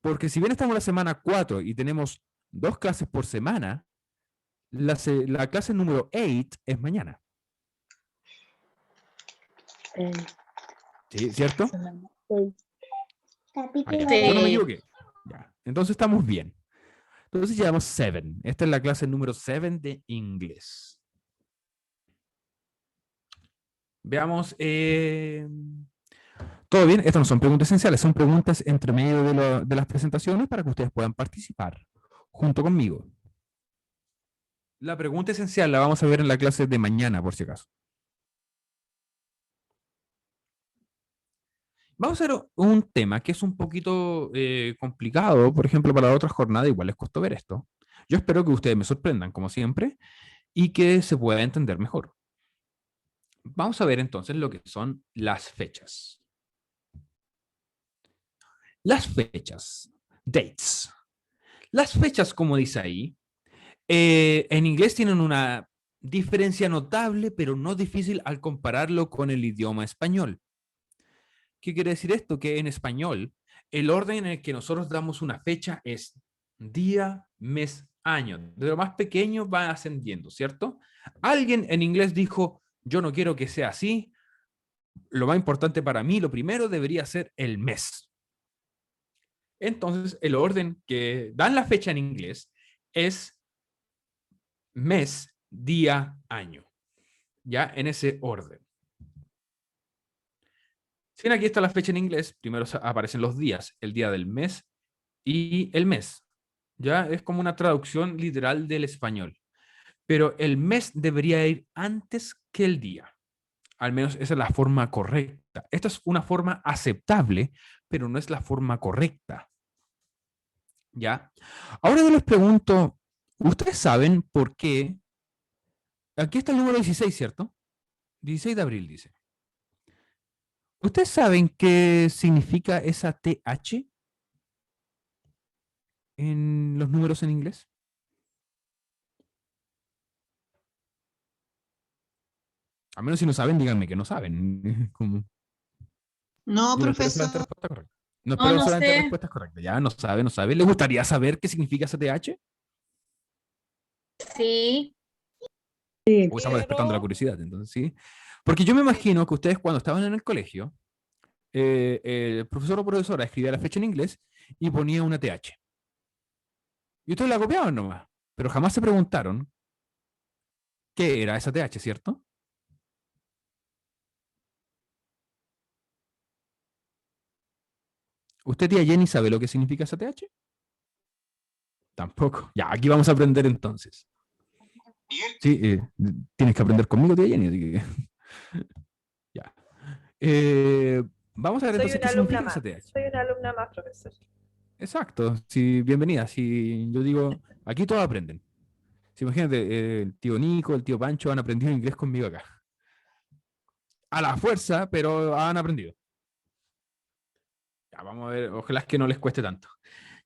[SPEAKER 1] Porque si bien estamos en la semana 4 y tenemos 2 clases por semana, la clase número 8 es mañana. ¿Sí? ¿Cierto? Ah, ya. Yo no me equivoqué. Ya. Entonces estamos bien. Entonces llevamos 7. Esta es la clase número 7 de inglés. Veamos. ¿Todo bien? Estas no son preguntas esenciales, son preguntas entre medio de las presentaciones para que ustedes puedan participar junto conmigo. La pregunta esencial la vamos a ver en la clase de mañana, por si acaso. Vamos a ver un tema que es un poquito complicado, por ejemplo, para la otra jornada, igual les costó ver esto. Yo espero que ustedes me sorprendan, como siempre, y que se pueda entender mejor. Vamos a ver entonces lo que son las fechas. Las fechas, dates. Las fechas, como dice ahí, en inglés tienen una diferencia notable, pero no difícil al compararlo con el idioma español. ¿Qué quiere decir esto? Que en español, el orden en el que nosotros damos una fecha es día, mes, año. De lo más pequeño va ascendiendo, ¿cierto? Alguien en inglés dijo, yo no quiero que sea así. Lo más importante para mí, lo primero debería ser el mes. Entonces, el orden que dan la fecha en inglés es mes, día, año. Ya en ese orden. Si bien aquí está la fecha en inglés, primero aparecen los días, el día del mes y el mes. Ya es como una traducción literal del español. Pero el mes debería ir antes que el día. Al menos esa es la forma correcta. Esta es una forma aceptable, pero no es la forma correcta. ¿Ya? Ahora yo les pregunto, ¿ustedes saben por qué? Aquí está el número 16, ¿cierto? 16 de abril dice. ¿Ustedes saben qué significa esa TH en los números en inglés? A menos si no saben, díganme que no saben. Como,
[SPEAKER 4] No,
[SPEAKER 1] yo no espero solamente
[SPEAKER 4] profesor.
[SPEAKER 1] respuesta correcta. No
[SPEAKER 7] No,
[SPEAKER 1] espero
[SPEAKER 7] no
[SPEAKER 1] solamente
[SPEAKER 7] sé.
[SPEAKER 1] respuestas correctas. Ya no sabe, no sabe. ¿Le gustaría saber qué significa esa TH?
[SPEAKER 7] Sí.
[SPEAKER 1] O estamos despertando la curiosidad, entonces sí. Porque yo me imagino que ustedes cuando estaban en el colegio, el profesor o profesora escribía la fecha en inglés y ponía una TH. Y ustedes la copiaban nomás, pero jamás se preguntaron qué era esa TH, ¿cierto? ¿Usted, tía Jenny, sabe lo que significa esa TH? Tampoco. Ya, aquí vamos a aprender entonces. Sí, tienes que aprender conmigo, tía Jenny, así que... Ya. Vamos a ver
[SPEAKER 2] Soy
[SPEAKER 1] entonces
[SPEAKER 2] una
[SPEAKER 1] qué
[SPEAKER 2] alumna
[SPEAKER 1] significa
[SPEAKER 2] más.
[SPEAKER 1] STH.
[SPEAKER 2] Soy una alumna más, profesor.
[SPEAKER 1] Exacto, sí, bienvenida. Si yo digo, aquí todos aprenden. Si imagínate, el tío Nico, el tío Pancho han aprendido inglés conmigo acá. A la fuerza, pero han aprendido. Ya, vamos a ver, ojalá es que no les cueste tanto.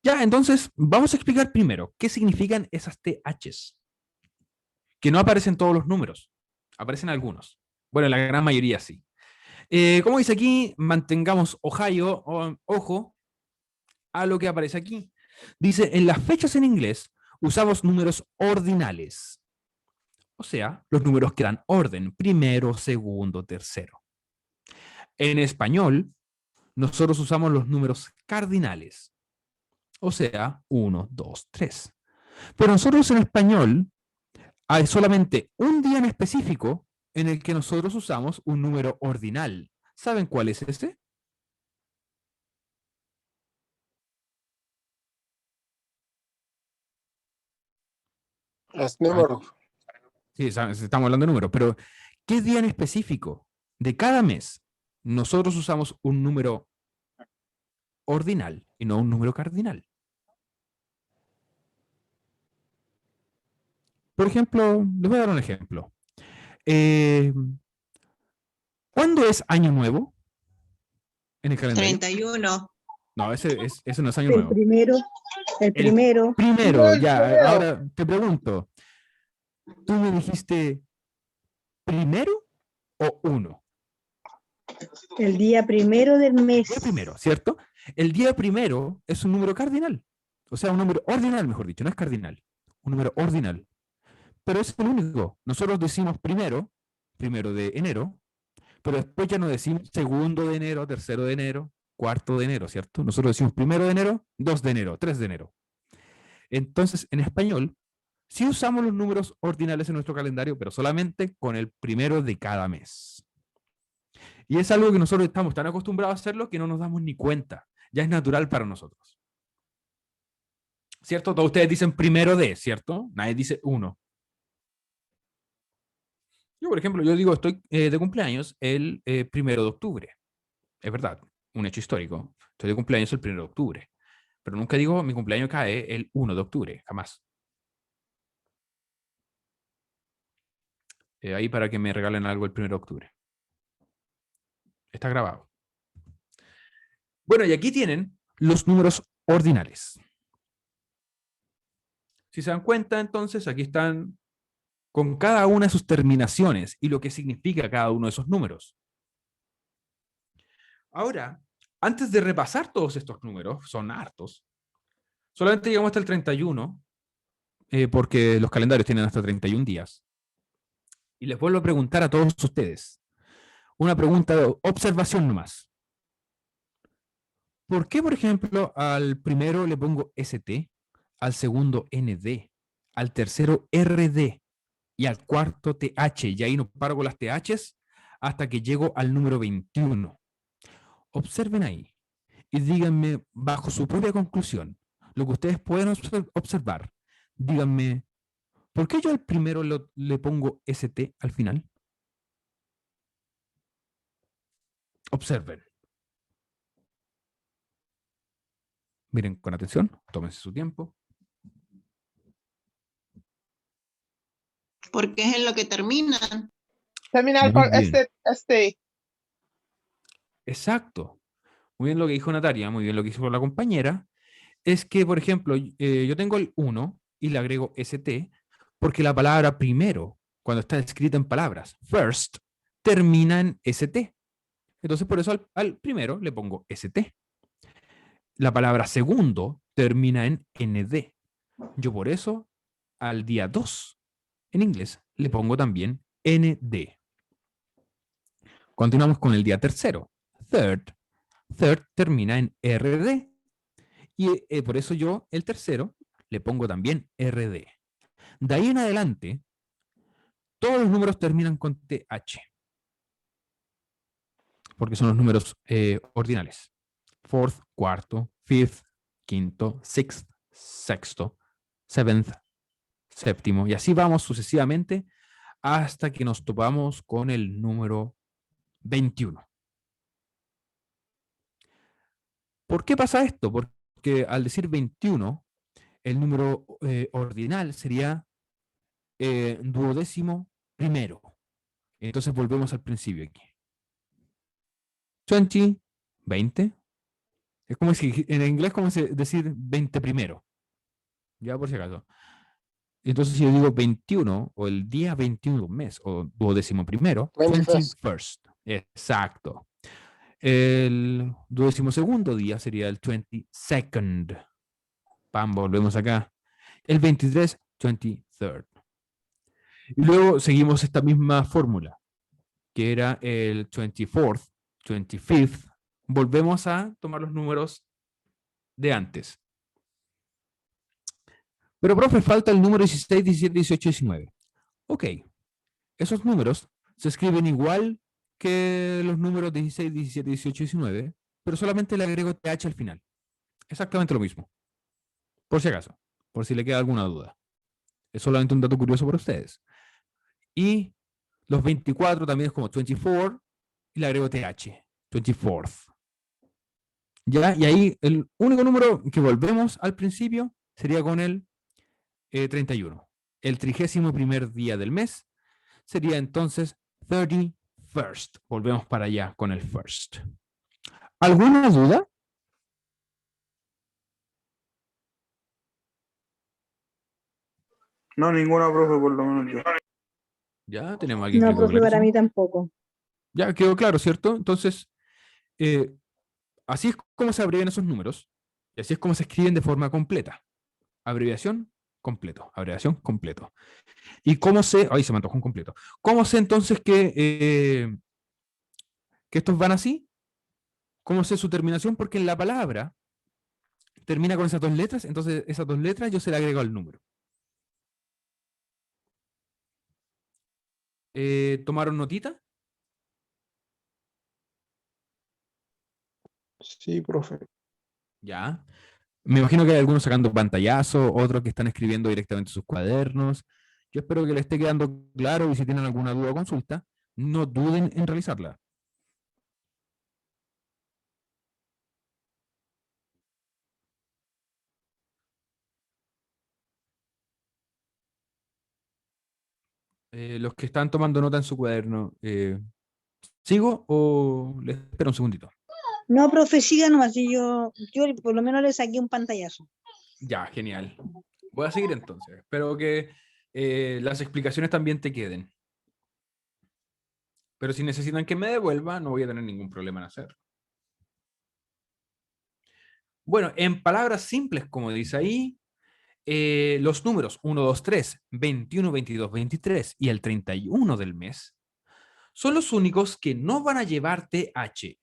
[SPEAKER 1] Ya, entonces, vamos a explicar primero qué significan esas THs, que no aparecen todos los números, aparecen algunos. Bueno, la gran mayoría sí. Como dice aquí, mantengamos ojo a lo que aparece aquí. Dice, en las fechas en inglés usamos números ordinales. O sea, los números que dan orden, primero, segundo, tercero. En español, nosotros usamos los números cardinales. O sea, 1, 2, 3. Pero nosotros en español hay solamente un día en específico en el que nosotros usamos un número ordinal. ¿Saben cuál es ese?
[SPEAKER 3] Es número.
[SPEAKER 1] Sí, estamos hablando de números, pero ¿qué día en específico de cada mes nosotros usamos un número ordinal y no un número cardinal? Por ejemplo, les voy a dar un ejemplo. Eh, ¿Cuándo es Año Nuevo en el calendario?
[SPEAKER 4] 31.
[SPEAKER 1] No, ese no es Año
[SPEAKER 6] El
[SPEAKER 1] Nuevo.
[SPEAKER 6] primero, el
[SPEAKER 1] El
[SPEAKER 6] primero,
[SPEAKER 1] primero, ya, ahora te pregunto, ¿tú me dijiste primero o uno?
[SPEAKER 6] el día primero del mes.
[SPEAKER 1] Día primero, ¿cierto? El día primero es un número cardinal. O sea, un número ordinal, mejor dicho, no es cardinal. Un número ordinal. Pero es el único. Nosotros decimos primero de enero, pero después ya no decimos segundo de enero, tercero de enero, cuarto de enero, ¿cierto? Nosotros decimos primero de enero, 2 de enero, 3 de enero. Entonces, en español, sí usamos los números ordinales en nuestro calendario, pero solamente con el primero de cada mes. Y es algo que nosotros estamos tan acostumbrados a hacerlo que no nos damos ni cuenta. Ya es natural para nosotros. ¿Cierto? Todos ustedes dicen primero de, ¿cierto? Nadie dice uno. Yo, por ejemplo, yo digo, estoy de cumpleaños el 1 de octubre. Es verdad, un hecho histórico. Estoy de cumpleaños el 1 de octubre. Pero nunca digo mi cumpleaños cae el 1 de octubre, jamás. Ahí para que me regalen algo el 1 de octubre. Está grabado. Bueno, y aquí tienen los números ordinales. Si se dan cuenta, entonces, aquí están con cada una de sus terminaciones y lo que significa cada uno de esos números. Ahora, antes de repasar todos estos números, son hartos, solamente llegamos hasta el 31, porque los calendarios tienen hasta 31 días. Y les vuelvo a preguntar a todos ustedes, una pregunta de observación nomás. ¿Por qué, por ejemplo, al primero le pongo ST, al segundo ND, al tercero RD y al cuarto TH? Y ahí no paro con las THs hasta que llego al número 21. Observen ahí y díganme bajo su propia conclusión, lo que ustedes pueden observar. Díganme, ¿por qué yo al primero le pongo ST al final? Observen. Miren con atención, tómense su tiempo.
[SPEAKER 4] Porque es en lo que terminan.
[SPEAKER 3] Terminar
[SPEAKER 1] Muy
[SPEAKER 3] con
[SPEAKER 1] bien.
[SPEAKER 3] este.
[SPEAKER 1] Exacto. Muy bien lo que dijo Natalia, muy bien lo que hizo la compañera. Es que, por ejemplo, yo tengo el 1 y le agrego ST porque la palabra primero, cuando está escrita en palabras, first, termina en ST. Entonces, por eso al primero le pongo ST. La palabra segundo termina en ND. Yo por eso al día 2 en inglés le pongo también ND. Continuamos con el día tercero. Third. Third termina en RD. Y por eso yo, el tercero, le pongo también RD. De ahí en adelante, todos los números terminan con TH. Porque son los números ordinales. Fourth, cuarto, fifth, quinto, sixth, sexto, seventh, séptimo, y así vamos sucesivamente hasta que nos topamos con el número 21. ¿Por qué pasa esto? Porque al decir 21, el número ordinal sería duodécimo primero. Entonces volvemos al principio aquí. 20, 20. Es como si en inglés como decir 20 primero. Ya por si acaso. Entonces si yo digo 21 o el día 21 de un mes o duodécimo primero,
[SPEAKER 3] 21st.
[SPEAKER 1] 21st. Exacto. El duodécimo segundo día sería el 22nd. Pam, volvemos acá. El 23, 23rd. Y luego seguimos esta misma fórmula, que era el 24th, 25th. Volvemos a tomar los números de antes. Pero, profe, falta el número 16, 17, 18, 19. Ok, esos números se escriben igual que los números 16, 17, 18, 19, pero solamente le agrego TH al final. Exactamente lo mismo. Por si acaso, por si le queda alguna duda. Es solamente un dato curioso para ustedes. Y los 24 también es como 24 y le agrego TH, 24th. ¿Ya? Y ahí el único número que volvemos al principio sería con el 31. El 31º día del mes sería entonces 31st. Volvemos para allá con el first. ¿Alguna duda?
[SPEAKER 5] No, ninguna, profe, por lo menos yo.
[SPEAKER 1] Ya tenemos a alguien que
[SPEAKER 6] No,
[SPEAKER 1] le quedó
[SPEAKER 6] profe, para
[SPEAKER 1] clarísimo.
[SPEAKER 6] mí tampoco.
[SPEAKER 1] Ya quedó claro, ¿cierto? Entonces, así es como se abrevian esos números y así es como se escriben de forma completa. Abreviación, completo. Abreviación, completo. ¿Y cómo sé? Ay, se me antojó un completo. ¿Cómo sé entonces que estos van así? ¿Cómo sé su terminación? Porque en la palabra termina con esas dos letras, entonces esas dos letras yo se le agrego al número. ¿Tomaron notita?
[SPEAKER 5] Sí, profe.
[SPEAKER 1] Ya. Me imagino que hay algunos sacando pantallazo, otros que están escribiendo directamente sus cuadernos. Yo espero que les esté quedando claro y si tienen alguna duda o consulta, no duden en realizarla. Los que están tomando nota en su cuaderno, ¿sigo o les espero un segundito?
[SPEAKER 6] No, profe, siga nomás. Yo por lo menos le saqué un pantallazo.
[SPEAKER 1] Ya, genial. Voy a seguir entonces. Espero que las explicaciones también te queden. Pero si necesitan que me devuelva, no voy a tener ningún problema en hacerlo. Bueno, en palabras simples, como dice ahí, los números 1, 2, 3, 21, 22, 23 y el 31 del mes son los únicos que no van a llevar TH.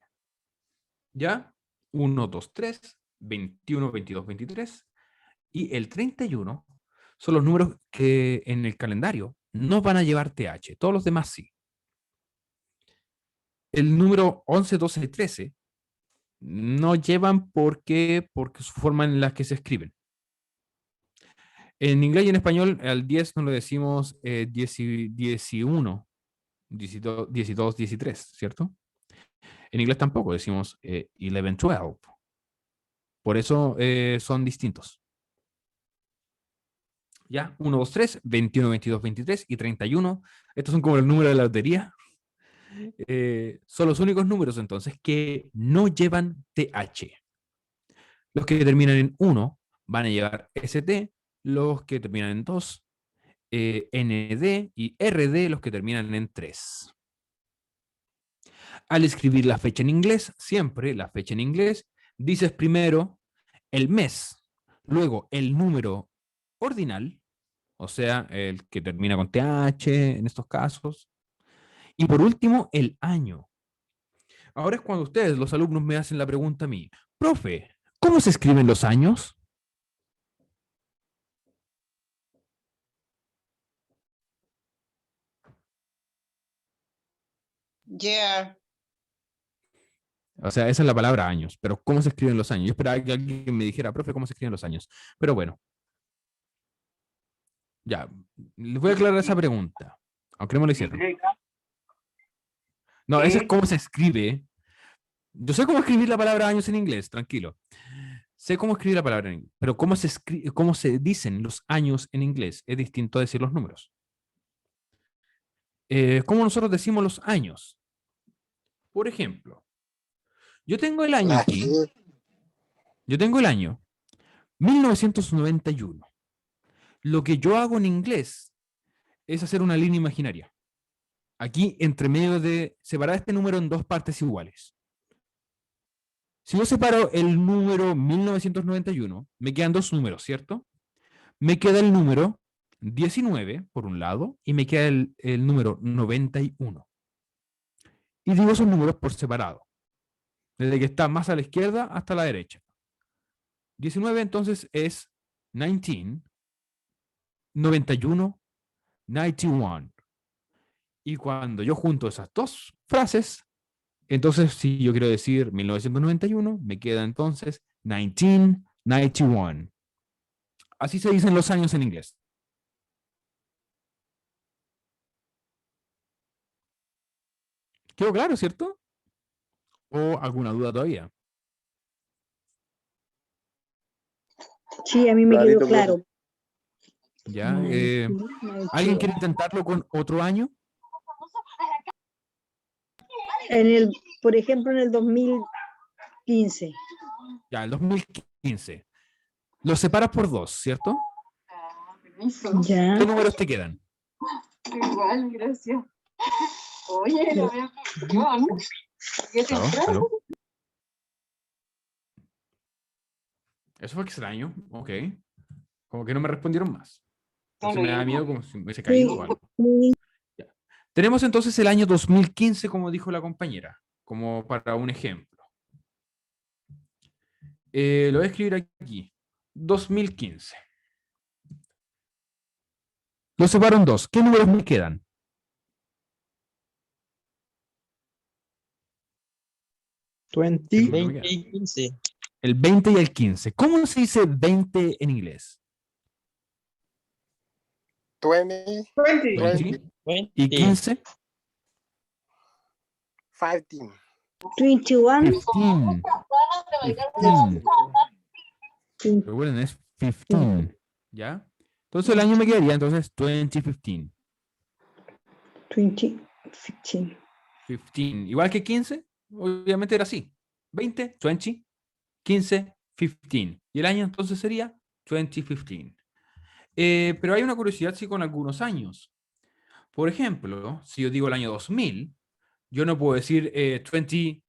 [SPEAKER 1] ¿Ya? 1, 2, 3, 21, 22, 23 y el 31 son los números que en el calendario no van a llevar TH. Todos los demás sí. El número 11, 12 y 13 no llevan porque su forma en la que se escriben. En inglés y en español, al 10 no lo decimos 10 y 11, 12, 12, 13, ¿cierto? En inglés tampoco decimos 11, 12. Por eso son distintos. ¿Ya? 1, 2, 3, 21, 22, 23 y 31. Estos son como los números de la lotería. Son los únicos números entonces que no llevan TH. Los que terminan en 1 van a llevar ST, los que terminan en 2, ND y RD, los que terminan en 3. Al escribir la fecha en inglés, siempre la fecha en inglés, dices primero el mes, luego el número ordinal, o sea, el que termina con TH en estos casos, y por último, el año. Ahora es cuando ustedes, los alumnos, me hacen la pregunta a mí, profe, ¿cómo se escriben los años?
[SPEAKER 4] Yeah.
[SPEAKER 1] O sea, esa es la palabra años, pero ¿cómo se escriben los años? Yo esperaba que alguien me dijera, profe, ¿cómo se escriben los años? Pero bueno. Ya, les voy a aclarar esa pregunta, aunque no me lo hicieron. No, eso es cómo se escribe. Yo sé cómo escribir la palabra años en inglés, tranquilo. Sé cómo escribir la palabra en inglés, pero cómo se dicen los años en inglés es distinto a decir los números. ¿Cómo nosotros decimos los años? Por ejemplo, yo tengo el año aquí.
[SPEAKER 3] Aquí,
[SPEAKER 1] Yo tengo el año 1991. Lo que yo hago en inglés es hacer una línea imaginaria. Aquí, entre medio de separar este número en dos partes iguales. Si yo separo el número 1991, me quedan dos números, ¿cierto? Me queda el número 19 por un lado y me queda el número 91. Y digo esos números por separado, desde que está más a la izquierda hasta la derecha. 19 entonces es 19, 91, 91. Y cuando yo junto esas dos frases, entonces si yo quiero decir 1991, me queda entonces 1991. Así se dicen los años en inglés. ¿Quedó claro, cierto? ¿O alguna duda todavía?
[SPEAKER 6] Sí, a mí me
[SPEAKER 5] Clarito,
[SPEAKER 6] quedó claro.
[SPEAKER 1] ¿Ya?
[SPEAKER 6] 91.
[SPEAKER 1] ¿Alguien quiere intentarlo con otro año?
[SPEAKER 6] Por ejemplo, en el 2015.
[SPEAKER 1] Ya, el 2015. Lo separas por dos, ¿cierto?
[SPEAKER 6] Ya.
[SPEAKER 1] ¿Qué números te quedan?
[SPEAKER 8] Igual, gracias. Oye, no me acuerdo. ¿Qué te
[SPEAKER 1] Aló, aló. Eso fue extraño, ok. Como que no me respondieron más. Entonces me da miedo como si me hubiese caído o algo.
[SPEAKER 6] Sí.
[SPEAKER 1] Ya. Tenemos entonces el año 2015, como dijo la compañera, como para un ejemplo. Lo voy a escribir aquí. 2015. Lo separo en dos. ¿Qué números me quedan? ¿Qué
[SPEAKER 5] 20,
[SPEAKER 1] números me
[SPEAKER 9] 20
[SPEAKER 1] quedan?
[SPEAKER 9] y 15.
[SPEAKER 1] El 20 y el 15. ¿Cómo se dice 20 en inglés?
[SPEAKER 3] 20,
[SPEAKER 8] 20.
[SPEAKER 1] 20.
[SPEAKER 9] 20.
[SPEAKER 1] ¿Y 15?
[SPEAKER 3] 15.
[SPEAKER 6] 21.
[SPEAKER 1] 15. 15. Recuerden, es 15. ¿Ya? Entonces el año me quedaría entonces 2015.
[SPEAKER 6] 15.
[SPEAKER 1] 15. Igual que 15, obviamente era así. 20, 20, 15, 15. Y el año entonces sería 2015. Pero hay una curiosidad sí con algunos años. Por ejemplo, si yo digo el año 2000, yo no puedo decir 2000.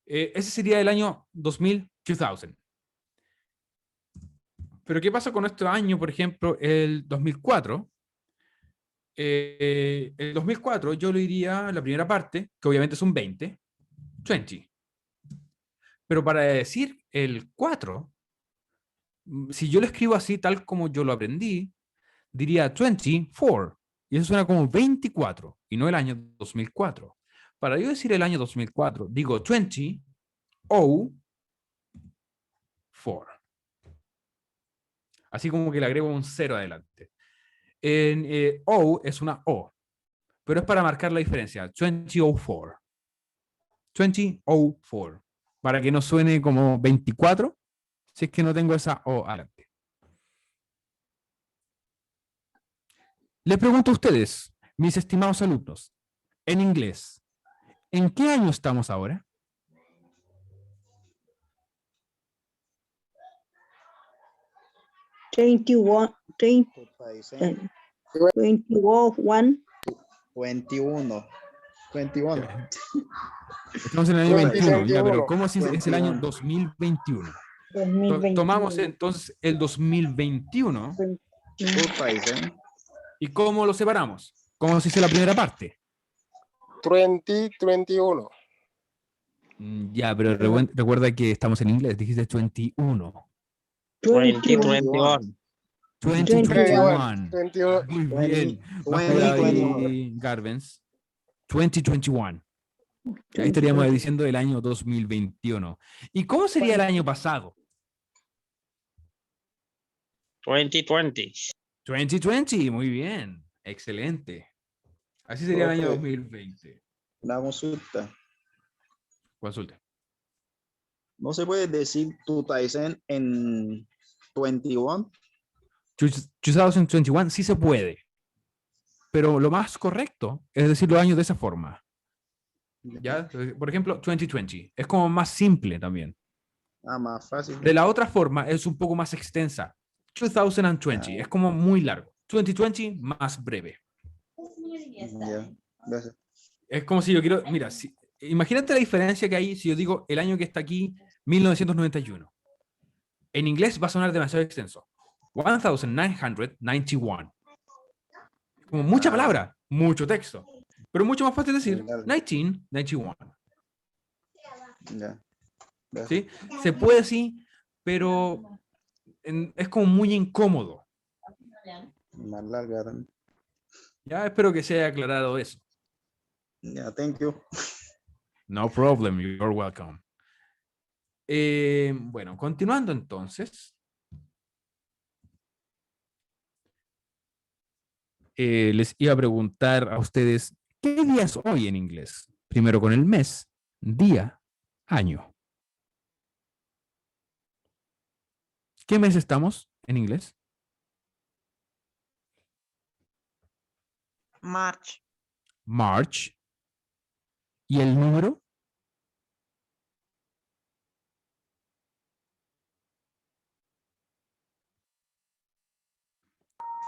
[SPEAKER 1] Ese sería el año 2000, 2000. Pero ¿qué pasa con nuestro año, por ejemplo, el 2004? El 2004 yo lo diría la primera parte, que obviamente es un 20, 20. Pero para decir el 4, si yo lo escribo así, tal como yo lo aprendí, diría 24. Y eso suena como 24 y no el año 2004. Para yo decir el año 2004, digo 2004. Así como que le agrego un 0 adelante. O es una O, pero es para marcar la diferencia. 2004. 2004. Para que no suene como 24, si es que no tengo esa O adelante. Les pregunto a ustedes, mis estimados alumnos, en inglés, ¿en qué año estamos ahora?
[SPEAKER 6] Twenty-one.
[SPEAKER 9] 21.
[SPEAKER 1] Estamos en el año 21, ya, pero
[SPEAKER 3] 2021.
[SPEAKER 1] ¿cómo si es el año 2021?
[SPEAKER 6] 2021.
[SPEAKER 1] Tomamos entonces el 2021 y ¿cómo lo separamos? ¿Cómo se dice la primera parte?
[SPEAKER 3] 2021.
[SPEAKER 1] Ya, pero recuerda que estamos en inglés, dijiste 21.
[SPEAKER 9] 2021.
[SPEAKER 1] 2021.
[SPEAKER 3] 21.
[SPEAKER 1] Muy bien. Más cuidado ahí, Garvens. 2021. Ahí estaríamos diciendo el año 2021. ¿Y cómo sería el año pasado?
[SPEAKER 9] 2020.
[SPEAKER 1] 2020, muy bien. Excelente. Así sería el año
[SPEAKER 5] Profe.
[SPEAKER 1] 2020.
[SPEAKER 5] Una consulta.
[SPEAKER 1] Consulte.
[SPEAKER 5] ¿No se puede decir 2000 en 21?
[SPEAKER 1] 2021 sí se puede, pero lo más correcto es decir los años de esa forma. ¿Ya? Por ejemplo, 2020 es como más simple también.
[SPEAKER 5] Ah, más fácil.
[SPEAKER 1] De la otra forma es un poco más extensa. 2020 es como muy largo. 2020 más breve.
[SPEAKER 5] Ya, gracias.
[SPEAKER 1] Es como si yo quiero, mira, imagínate la diferencia que hay si yo digo el año que está aquí, 1991. En inglés va a sonar demasiado extenso. 1991. Como mucha palabra, mucho texto. Pero mucho más fácil decir
[SPEAKER 5] Largo.
[SPEAKER 1] 1991.
[SPEAKER 5] Ya. Gracias.
[SPEAKER 1] ¿Sí? Se puede sí, pero es como muy incómodo.
[SPEAKER 5] Más larga también.
[SPEAKER 1] Ya espero que se haya aclarado eso.
[SPEAKER 5] Ya, thank you.
[SPEAKER 1] No problem, you're welcome. Bueno, continuando entonces. Les iba a preguntar a ustedes, ¿qué día es hoy en inglés? Primero con el mes, día, año. ¿Qué mes estamos en inglés?
[SPEAKER 4] March.
[SPEAKER 1] March. ¿Y el número?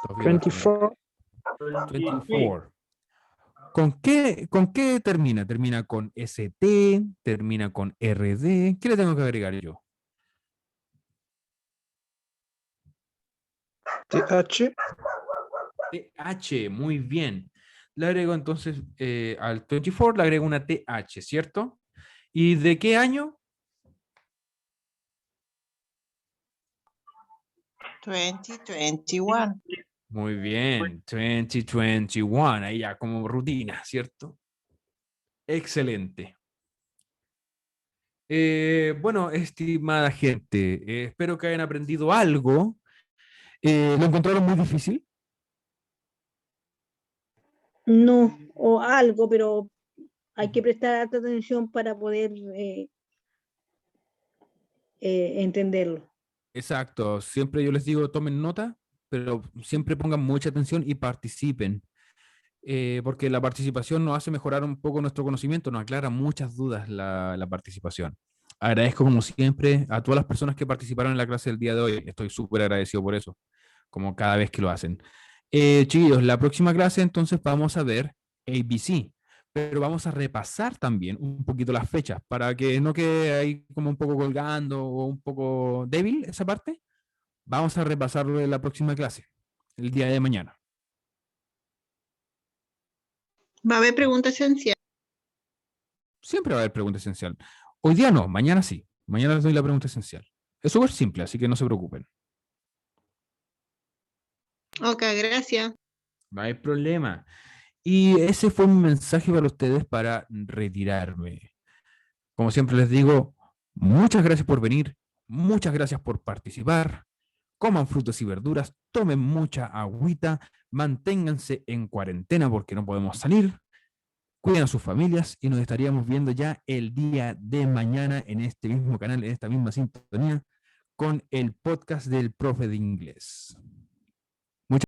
[SPEAKER 1] Todavía no está.
[SPEAKER 6] 24.
[SPEAKER 1] 24. ¿Con qué termina? ¿Termina con ST? ¿Termina con RD? ¿Qué le tengo que agregar yo?
[SPEAKER 5] TH.
[SPEAKER 1] TH, muy bien. Le agrego entonces al 24, le agrego una TH, ¿cierto? ¿Y de qué año?
[SPEAKER 4] 2021.
[SPEAKER 1] Muy bien, 2021, ahí ya como rutina, ¿cierto? Excelente. Bueno, estimada gente, espero que hayan aprendido algo. ¿Lo encontraron muy difícil?
[SPEAKER 6] No, o algo, pero hay que prestar alta atención para poder entenderlo.
[SPEAKER 1] Exacto, siempre yo les digo tomen nota, pero siempre pongan mucha atención y participen, porque la participación nos hace mejorar un poco nuestro conocimiento, nos aclara muchas dudas la participación. Agradezco como siempre a todas las personas que participaron en la clase del día de hoy, estoy súper agradecido por eso, como cada vez que lo hacen. Chiquillos, la próxima clase entonces vamos a ver ABC, pero vamos a repasar también un poquito las fechas para que no quede ahí como un poco colgando o un poco débil esa parte. Vamos a repasarlo en la próxima clase, el día de mañana.
[SPEAKER 4] Va a haber pregunta esencial.
[SPEAKER 1] Siempre va a haber pregunta esencial. Hoy día no, mañana sí. Mañana les doy la pregunta esencial. Es súper simple, así que no se preocupen.
[SPEAKER 4] Ok, gracias.
[SPEAKER 1] No hay problema. Y ese fue mi mensaje para ustedes para retirarme. Como siempre les digo, muchas gracias por venir, muchas gracias por participar. Coman frutas y verduras, tomen mucha agüita, manténganse en cuarentena porque no podemos salir. Cuiden a sus familias y nos estaríamos viendo ya el día de mañana en este mismo canal, en esta misma sintonía, con el podcast del profe de inglés.